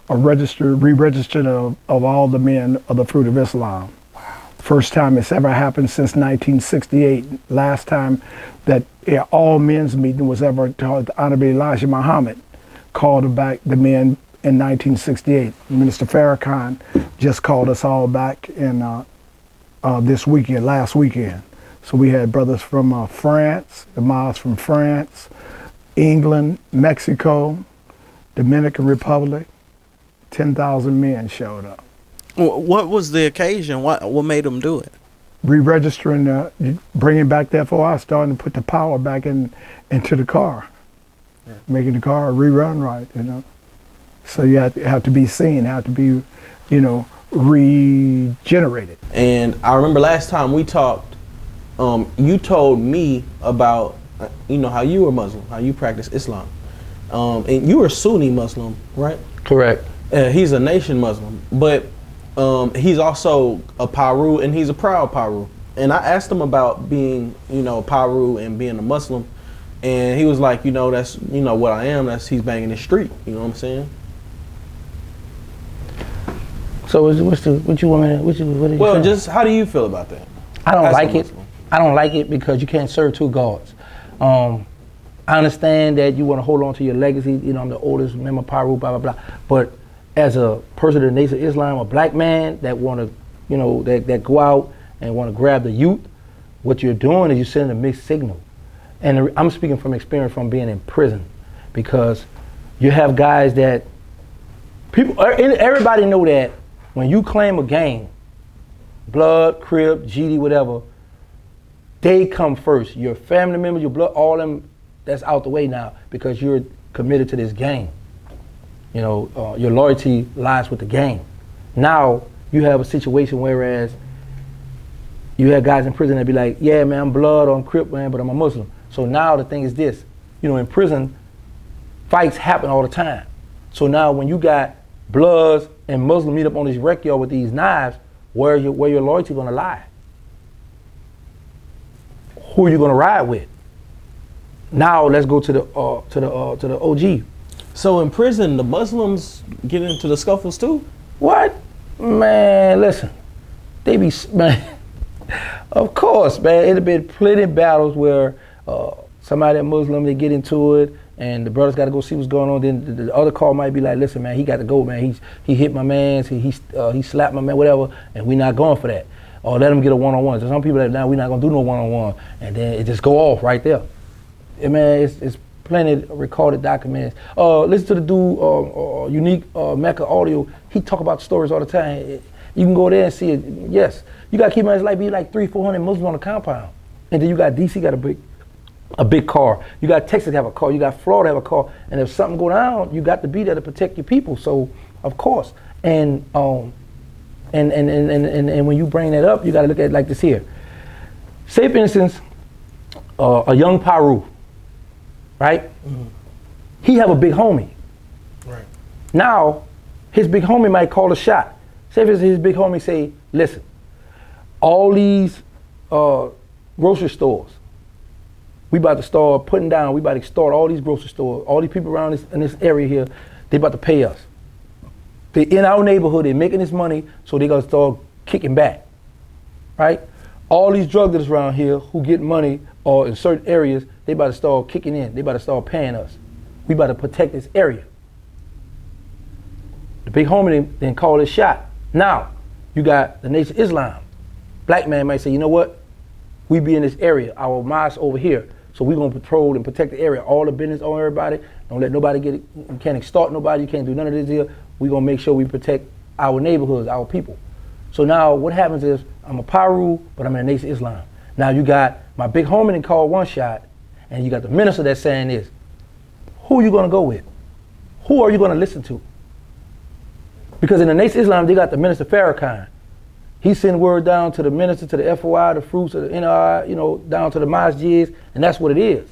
re-registered of all the men of the Fruit of Islam. Wow. First time it's ever happened since 1968. Last time that all men's meeting was ever called, Honorable Elijah Muhammad called back the men in 1968. Minister Farrakhan just called us all back in last weekend. So we had brothers from France, the Mas from France, England, Mexico, Dominican Republic. 10,000 men showed up. What was the occasion? What made them do it? Re-registering, bringing back the FOI, starting to put the power back into the car. Yeah. Making the car rerun right, you know. So you have to be seen, have to be, you know, regenerated. And I remember last time we talked, you told me about, you know, how you were Muslim, how you practice Islam. And you were Sunni Muslim, right? Correct. He's a nation Muslim, but he's also a Paru, and he's a proud Paru. And I asked him about being, you know, Paru and being a Muslim, and he was like, you know, that's, you know, what I am. He's banging the street. You know what I'm saying? So what you want me to, well, just how do you feel about that? I don't like it. I don't like it because you can't serve two gods. I understand that you want to hold on to your legacy. You know, I'm the oldest member of Paru, blah, blah, blah. But as a person of the Nation of Islam, a black man that want to, you know, that go out and want to grab the youth, what you're doing is you're sending a mixed signal. And I'm speaking from experience from being in prison, because you have guys that everybody know that when you claim a gang, Blood, Crib, GD, whatever, they come first. Your family members, your blood, all them, that's out the way now because you're committed to this gang. You know, your loyalty lies with the gang. Now you have a situation whereas you have guys in prison that be like, yeah, man, I'm Blood, or I'm Crip, man, but I'm a Muslim. So now the thing is this, you know, in prison, fights happen all the time. So now when you got Bloods and Muslims meet up on this rec yard with these knives, where your loyalty gonna lie? Who are you gonna ride with? Now let's go to the OG. So in prison, the Muslims get into the scuffles too? What? Man, listen, they be, man, of course, man, it'd been plenty of battles where somebody that Muslim, they get into it, and the brothers got to go see what's going on. Then the other call might be like, listen, man, he got to go, man. He hit my man, he slapped my man, whatever, and we not going for that. Or let him get a one-on-one. So some people that now we not gonna do no one-on-one, and then it just go off right there. And man, it's plenty of recorded documents. Listen to the dude, Unique Mecca Audio. He talk about stories all the time. You can go there and see it. Yes, you got to keep in mind, it's like be like 300-400 Muslims on the compound, and then you got DC got a big car. You got Texas have a car. You got Florida have a car. And if something go down, you got to be there to protect your people. So of course, and And when you bring that up, you got to look at it like this here. Say, for instance, a young Paru, right? Mm-hmm. He have a big homie. Right. Now, his big homie might call a shot. Say, for instance, his big homie say, listen, all these grocery stores, we about to start putting down, we about to start all these grocery stores, all these people around in this area here, they about to pay us. They in our neighborhood, they're making this money, so they gotta start kicking back, right? All these drug dealers around here who get money or in certain areas, they about to start kicking in, they about to start paying us. We about to protect this area. The big homie then call his shot. Now, you got the Nation of Islam. Black man might say, you know what? We be in this area, our mosque over here, so we gonna patrol and protect the area, all the business on everybody. Don't let nobody get it, you can't extort nobody, you can't do none of this here. We gonna make sure we protect our neighborhoods, our people. So now what happens is, I'm a Paru, but I'm in the Nation of Islam. Now you got my big homie that called one shot, and you got the minister that's saying this. Who are you gonna go with? Who are you gonna listen to? Because in the Nation of Islam, they got the minister Farrakhan. He send word down to the minister, to the FOI, the fruits, of the NRI, down to the masjids, and that's what it is.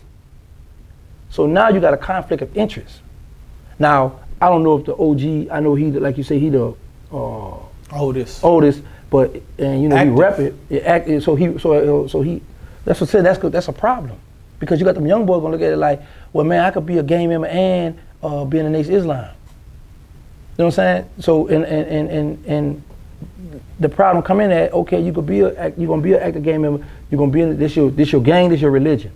So now you got a conflict of interest. Now, I don't know if the OG, I know he, like you say, he the oldest, but he rep it. So he, that's what I said. That's a problem, because you got them young boys gonna look at it like, well, man, I could be a gang member and be in the Nation of Islam. You know what I'm saying? So and the problem come in at, okay, you're gonna be an active gang member. You're gonna be in this your gang, this your religion.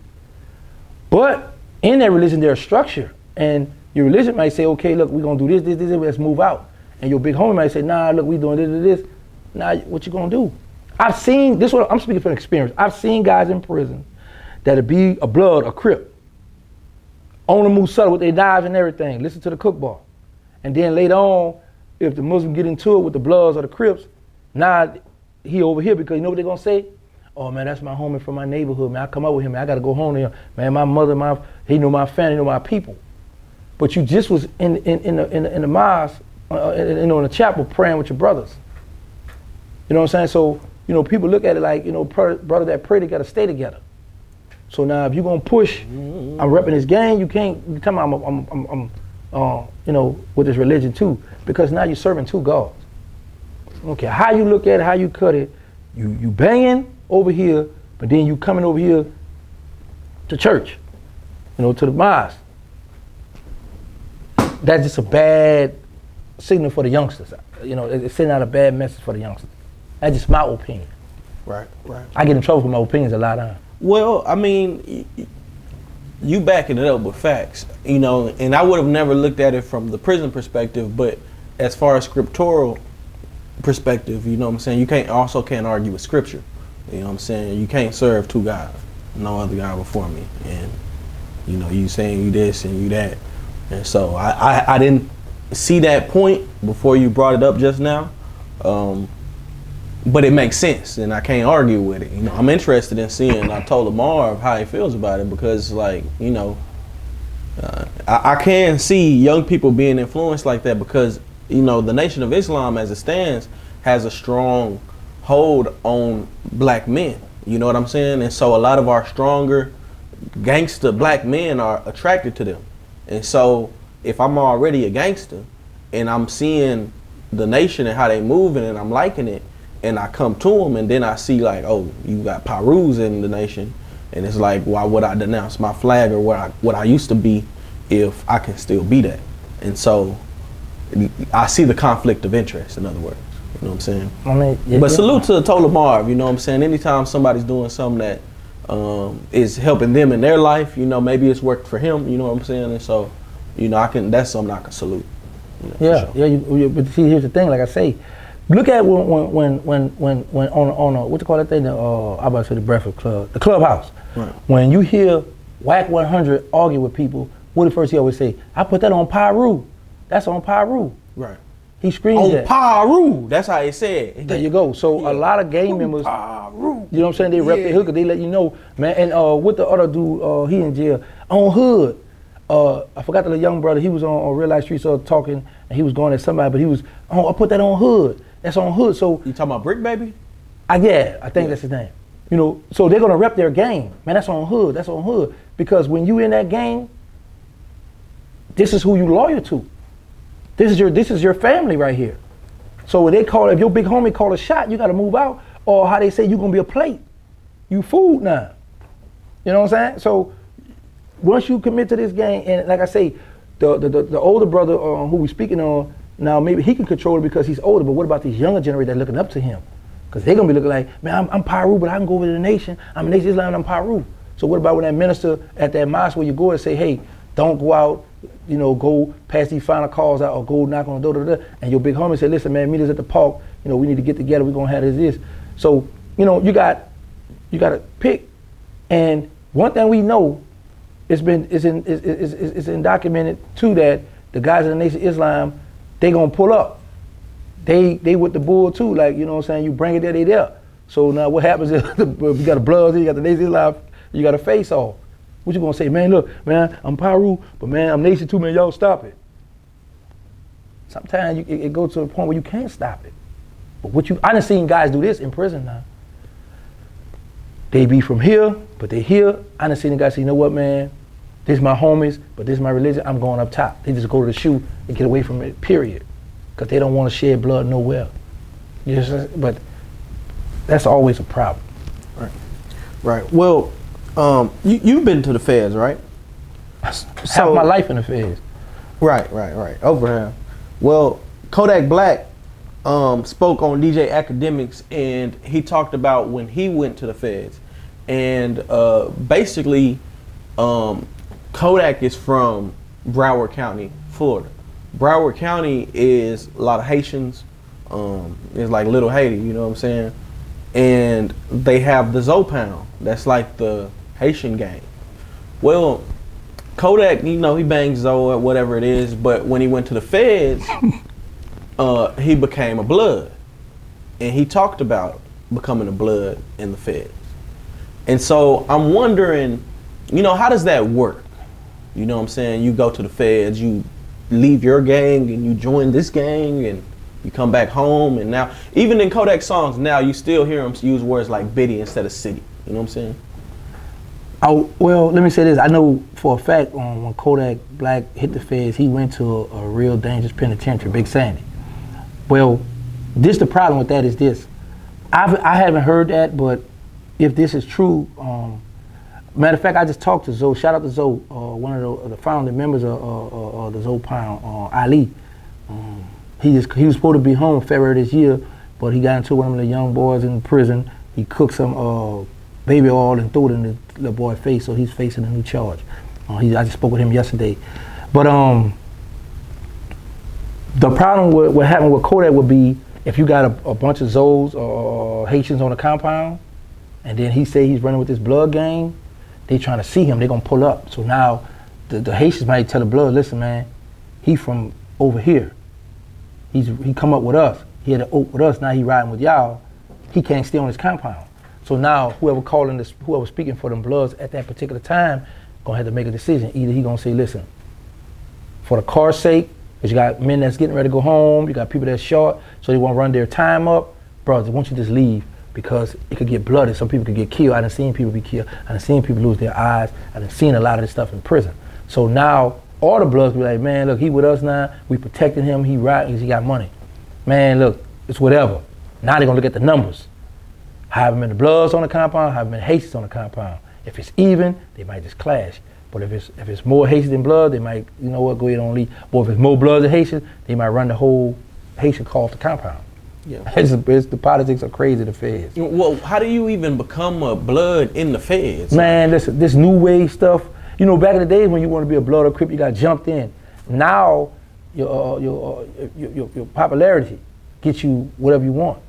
But in that religion, there's structure, and your religion might say, okay, look, we're gonna do this, let's move out. And your big homie might say, nah, look, we doing this. Nah, what you gonna do? I've seen this. I'm speaking from experience. I've seen guys in prison that'll be a blood, a crip, on the move subtle with their knives and everything. Listen to the cookball, and then later on, if the Muslim get into it with the Bloods or the Crips, now he over here, because you know what they're gonna say? Oh man, that's my homie from my neighborhood, man. I come up with him, man. I gotta go home to him. Man, my mother, he know my family, he know my people. But you just was in the mosque, in the chapel praying with your brothers. You know what I'm saying? So, people look at it like, brother that pray, they gotta stay together. So now if you're gonna push, I'm repping this gang, you can't tell me I'm with this religion too, because now you're serving two gods. Okay, how you look at it, how you cut it, you banging over here, but then you coming over here to church, to the mosque. That's just a bad signal for the youngsters. It's sending out a bad message for the youngsters. That's just my opinion. Right. I get in trouble for my opinions a lot of times. Well, I mean, you backing it up with facts, and I would have never looked at it from the prison perspective, but as far as scriptural perspective, you know what I'm saying, you can't argue with scripture. You know what I'm saying? You can't serve two gods, no other God before me. And you saying you this and you that. And so I didn't see that point before you brought it up just now. But it makes sense, and I can't argue with it. I'm interested in seeing, I told Marv how he feels about it, because I can see young people being influenced like that, because the Nation of Islam as it stands has a strong hold on black men. You know what I'm saying? And so a lot of our stronger gangster black men are attracted to them. And so if I'm already a gangster and I'm seeing the nation and how they moving and I'm liking it, and I come to them and then I see like, oh, you got Parus in the nation, and it's like, why would I denounce my flag or what I used to be if I can still be that? And so I see the conflict of interest, in other words. You know what I'm saying? But salute to Tola Marv, you know what I'm saying? Anytime somebody's doing something that is helping them in their life, maybe it's worked for him, you know what I'm saying? And so, that's something I can salute. Sure. But see, here's the thing, like I say, look at when on a, what you call that thing, I'm about to say the Breakfast Club, the Clubhouse. Right. When you hear Whack 100 argue with people, what the first he always say? I put that on Paru. That's on Paru. Right. He screams on that. Paru. That's how he said. There you go. So a lot of gang members, Paru. You know what I'm saying? They rep their hood, 'cause they let you know, man. And with the other dude, he in jail on Hood. I forgot the young brother. He was on Real Life Streets talking, and he was going at somebody, but he was, I put that on Hood. That's on hood. So You talking about Brick Baby? I think that's his name. You know, so they're gonna rep their game. Man, that's on hood. That's on hood. Because when you in that game, this is who you loyal to. This is your family right here. So when if your big homie call a shot, you gotta move out. Or how they say, you gonna be a plate. You food now. You know what I'm saying? So once you commit to this game, and like I say, the older brother who we speaking on, now maybe he can control it because he's older, but what about these younger generation that looking up to him? Because they're gonna be looking like, man, I'm Pyru, but I can go over to the nation. I'm a Nation Islam, I'm Pyru. So what about when that minister at that mosque where you go and say, hey, don't go out, you know, go pass these final calls out or go knock on the door, and your big homie say, listen, man, meet us at the park, you know, we need to get together, we're gonna have this. So, you know, you gotta pick. And one thing we know, it's documented too that the guys in the Nation Islam, they gonna pull up. They with the bull too, like, you know what I'm saying, you bring it there, they there. So now what happens is you got a blood, you got the Nation Islam, you got a face off. What you gonna say, man, look, man, I'm Pyru, but man, I'm Nation too, man, y'all stop it. Sometimes it goes to a point where you can't stop it. But I done seen guys do this in prison now. They be from here, but they here. I done seen the guys say, you know what, man, this is my homies, but this is my religion, I'm going up top. They just go to the shoe and get away from it, period. Because they don't want to shed blood nowhere. But that's always a problem. Right. Well, you've been to the feds, right? Half my life in the feds. Right. Over here. Well, Kodak Black spoke on DJ Academics, and he talked about when he went to the feds. And basically, Kodak is from Broward County, Florida. Broward County is a lot of Haitians. It's like Little Haiti, you know what I'm saying? And they have the Zopound. That's like the Haitian gang. Well, Kodak, you know, he bangs Zoe or whatever it is, but when he went to the feds, he became a blood. And he talked about becoming a blood in the feds. And so I'm wondering, you know, how does that work? You know what I'm saying? You go to the feds, you leave your gang and you join this gang and you come back home, and now, even in Kodak songs now, you still hear him use words like Biddy instead of city. You know what I'm saying? Oh, well, let me say this. I know for a fact when Kodak Black hit the feds, he went to a real dangerous penitentiary, Big Sandy. Well, the problem with that is this. I haven't heard that, but if this is true, matter of fact, I just talked to Zoe. Shout out to Zoe, one of the founding members of the Zopound, Ali. He was supposed to be home February this year, but he got into one of the young boys in prison. He cooked some baby oil and threw it in the little boy's face, so he's facing a new charge. I just spoke with him yesterday. But the problem with what happened with Kodak would be if you got a bunch of Zoes or Haitians on the compound, and then he say he's running with this blood gang, they trying to see him, they gonna pull up. So now the Haitians might tell the blood, listen, man, he from over here. He come up with us. He had an oak with us. Now he riding with y'all. He can't stay on his compound. So now whoever speaking for them bloods at that particular time, gonna have to make a decision. Either he gonna say, listen, for the car's sake, because you got men that's getting ready to go home, you got people that's short, so they want to run their time up. Brothers, why don't you just leave? Because it could get blooded. Some people could get killed. I done seen people be killed. I done seen people lose their eyes. I done seen a lot of this stuff in prison. So now all the bloods be like, man, look, he with us now. We protecting him. He right because he got money. Man, look, it's whatever. Now they're gonna look at the numbers. However many bloods on the compound, however many Haitians on the compound. If it's even, they might just clash. But if it's more Haitians than blood, they might, you know what, go ahead and leave. But if it's more blood than Haitians, they might run the whole Haitian call off the compound. Yeah, the politics are crazy. The feds. Well, how do you even become a blood in the feds? Man, this new wave stuff. You know, back in the days when you want to be a blood or crip, you got jumped in. Now, your popularity gets you whatever you want.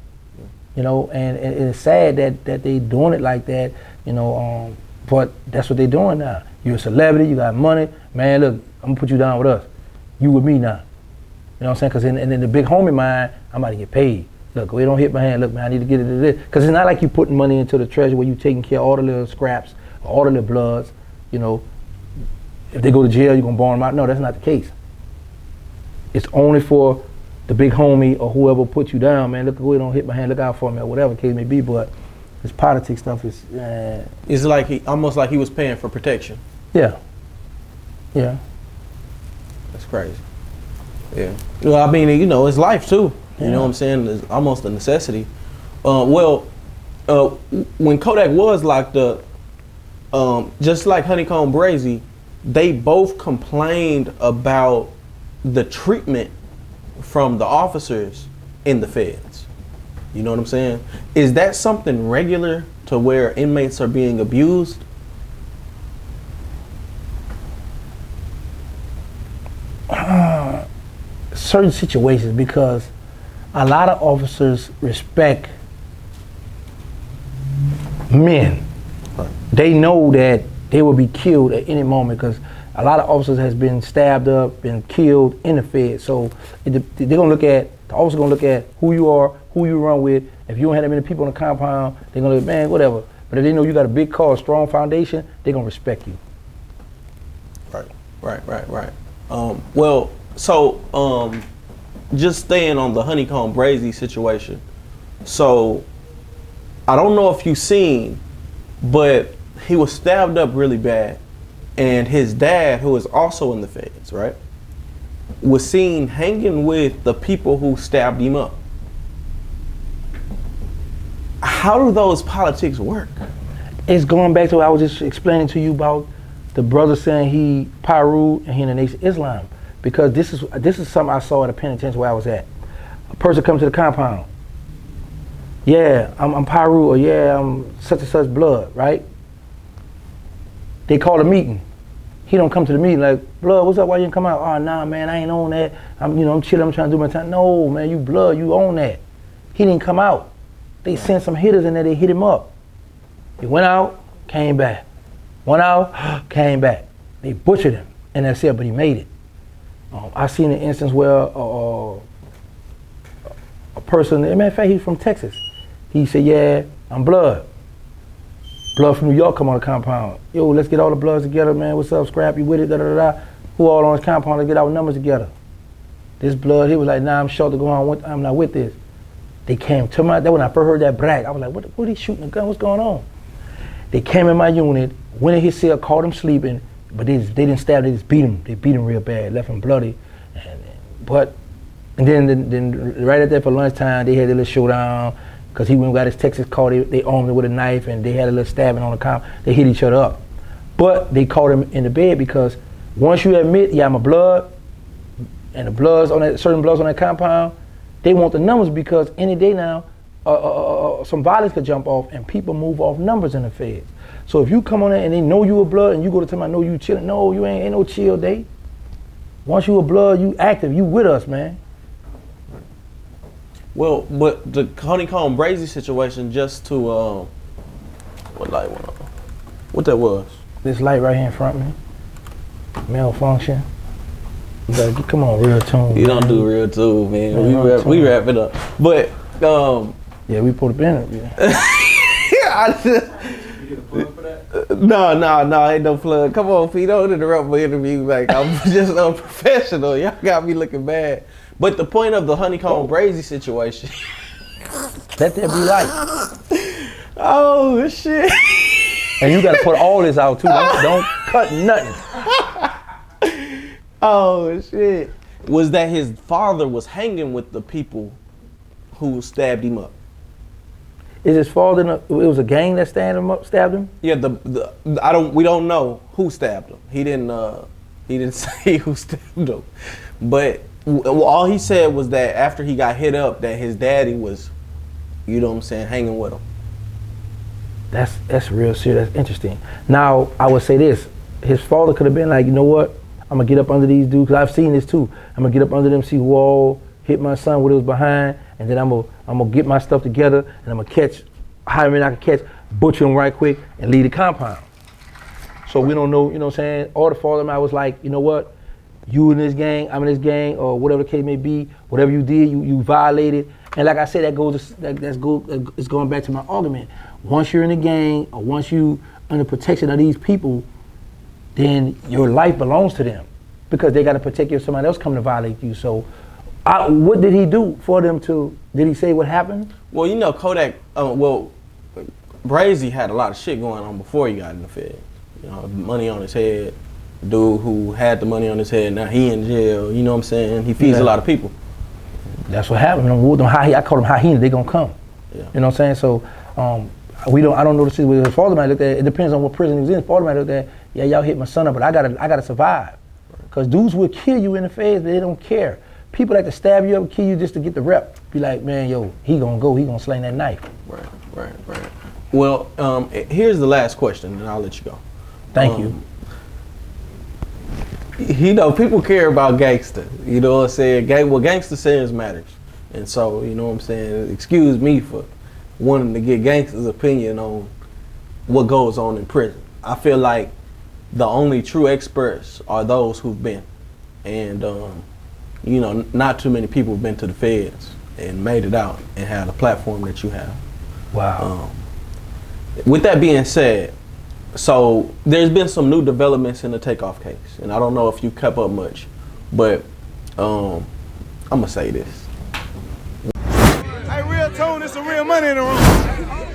You know, and it's sad that they doing it like that. You know, but that's what they doing now. You're a celebrity, you got money. Man, look, I'm gonna put you down with us. You with me now. You know what I'm saying? Because in the big homie mind, I'm about to get paid. Look, we don't hit my hand. Look, man, I need to get it to this. Because it's not like you putting money into the treasure where you taking care of all the little scraps, all the little bloods. You know, if they go to jail, you're going to burn them out. No, that's not the case. It's only for the big homie or whoever put you down, man. Look, go ahead, don't hit my hand, look out for me, or whatever the case may be. But this politics stuff is, It's like almost like he was paying for protection. yeah. That's crazy. Yeah. Well, I mean, you know, it's life too. You Yeah. know what I'm saying? It's almost a necessity. When Kodak was locked up, just like Honeycomb Brazy, they both complained about the treatment from the officers in the feds. You know what I'm saying? Is that something regular to where inmates are being abused? Certain situations, because a lot of officers respect men. Right. They know that they will be killed at any moment, because a lot of officers has been stabbed up and killed in the Fed. So they're gonna look at, the officer gonna look at who you are, who you run with. If you don't have that many people on the compound, they're gonna look, man, whatever. But if they know you got a big car, a strong foundation, they're gonna respect you. Right. Just staying on the Honeycomb Brazy situation. So, I don't know if you've seen, but he was stabbed up really bad, and his dad, who is also in the feds, right, was seen hanging with the people who stabbed him up. How do those politics work? It's going back to what I was just explaining to you about the brother saying he Pyru and he in the Nation of Islam. Because this is something I saw at a penitentiary where I was at. A person comes to the compound. Yeah, I'm Pyru, or yeah, I'm such and such blood, right? They call a meeting. He don't come to the meeting like, blood, what's up, why you didn't come out? Oh, nah, man, I ain't on that. I'm chilling, I'm trying to do my time. No, man, you blood, you own that. He didn't come out. They sent some hitters in there, they hit him up. He went out, came back. Went out, came back. They butchered him, and that's it, but he made it. I seen an instance where a person, as a matter of fact, he's from Texas. He said, yeah, I'm blood. Blood from New York come on the compound. Yo, let's get all the bloods together, man. What's up, Scrap? You with it? Da da da da. Who all on his compound? Let's get our numbers together. This blood, he was like, nah, I'm short to go on. I'm not with this. They came to that when I first heard that brag, I was like, what are they shooting a gun? What's going on? They came in my unit, went in his cell, caught him sleeping, but they didn't stab, they just beat him. They beat him real bad, left him bloody. And then right at there for lunchtime, they had a little showdown, because he went and got his Texas car, they armed him with a knife, and they had a little stabbing on the comp. They hit each other up. But they caught him in the bed, because once you admit, yeah, I'm a blood, and the bloods on that, certain bloods on that compound, they want the numbers, because any day now, some violence could jump off and people move off numbers in the feds. So if you come on there and they know you a blood and you go to tell them I know you chilling, no, you ain't no chill day. Once you a blood, you active, you with us, man. Well, but the Honeycomb Brazy situation, just to what light went on? What that was? This light right here in front of me, malfunction. You gotta come on, real tune. You man. don't do real too, man. Man, We wrap it up. But yeah, we put a pin up. Yeah. No, ain't no plug. Come on, P, don't interrupt my interview. Like, I'm just unprofessional. Y'all got me looking bad. But the point of the Honeycomb Brazy situation. Let there be light. Oh shit. And you gotta put all this out too. Don't cut nothing. Oh shit. Was that his father was hanging with the people who stabbed him up? Is his father? It was a gang that stabbed him. Yeah, we don't know who stabbed him. He didn't say who stabbed him. But all he said was that after he got hit up, that his daddy was, you know what I'm saying, hanging with him. That's real serious. That's interesting. Now I would say this: his father could have been like, you know what? I'm gonna get up under these dudes, because I've seen this too. I'm gonna get up under them, see who all hit my son, what it was behind, and then I'm gonna get my stuff together, and I'm gonna catch however many I can catch, butcher them right quick, and leave the compound. So we don't know, you know what I'm saying? Or the father, I was like, you know what? You in this gang, I'm in this gang, or whatever the case may be, whatever you did, you violated. And like I said, it's going back to my argument. Once you're in a gang, or once you under protection of these people, then your life belongs to them, because they got to protect you if somebody else coming to violate you. So What did he do for them to? Did he say what happened? Well, you know, Kodak. Brazy had a lot of shit going on before he got in the Fed. You know, money on his head. Dude who had the money on his head, now he in jail. You know what I'm saying? He feeds a lot of people. That's what happened. I call them hyenas. They gonna come. Yeah. You know what I'm saying? So I don't know the situation. His father might look at. It depends on what prison he was in. His father might look at. Yeah, y'all hit my son up, but I gotta survive. Cause dudes will kill you in the Feds, but they don't care. People like to stab you up and kill you just to get the rep. Be like, man, yo, he gonna sling that knife. Right. Well, here's the last question, and I'll let you go. Thank you. You know, people care about gangster. You know what I'm saying? What gangster says matters. And so, you know what I'm saying? Excuse me for wanting to get gangster's opinion on what goes on in prison. I feel like the only true experts are those who've been. And, you know, not too many people have been to the Feds and made it out and had a platform that you have. Wow. With that being said, so there's been some new developments in the Takeoff case, and I don't know if you kept up much, but I'm gonna say this. Hey, real tone, it's some real money in the room.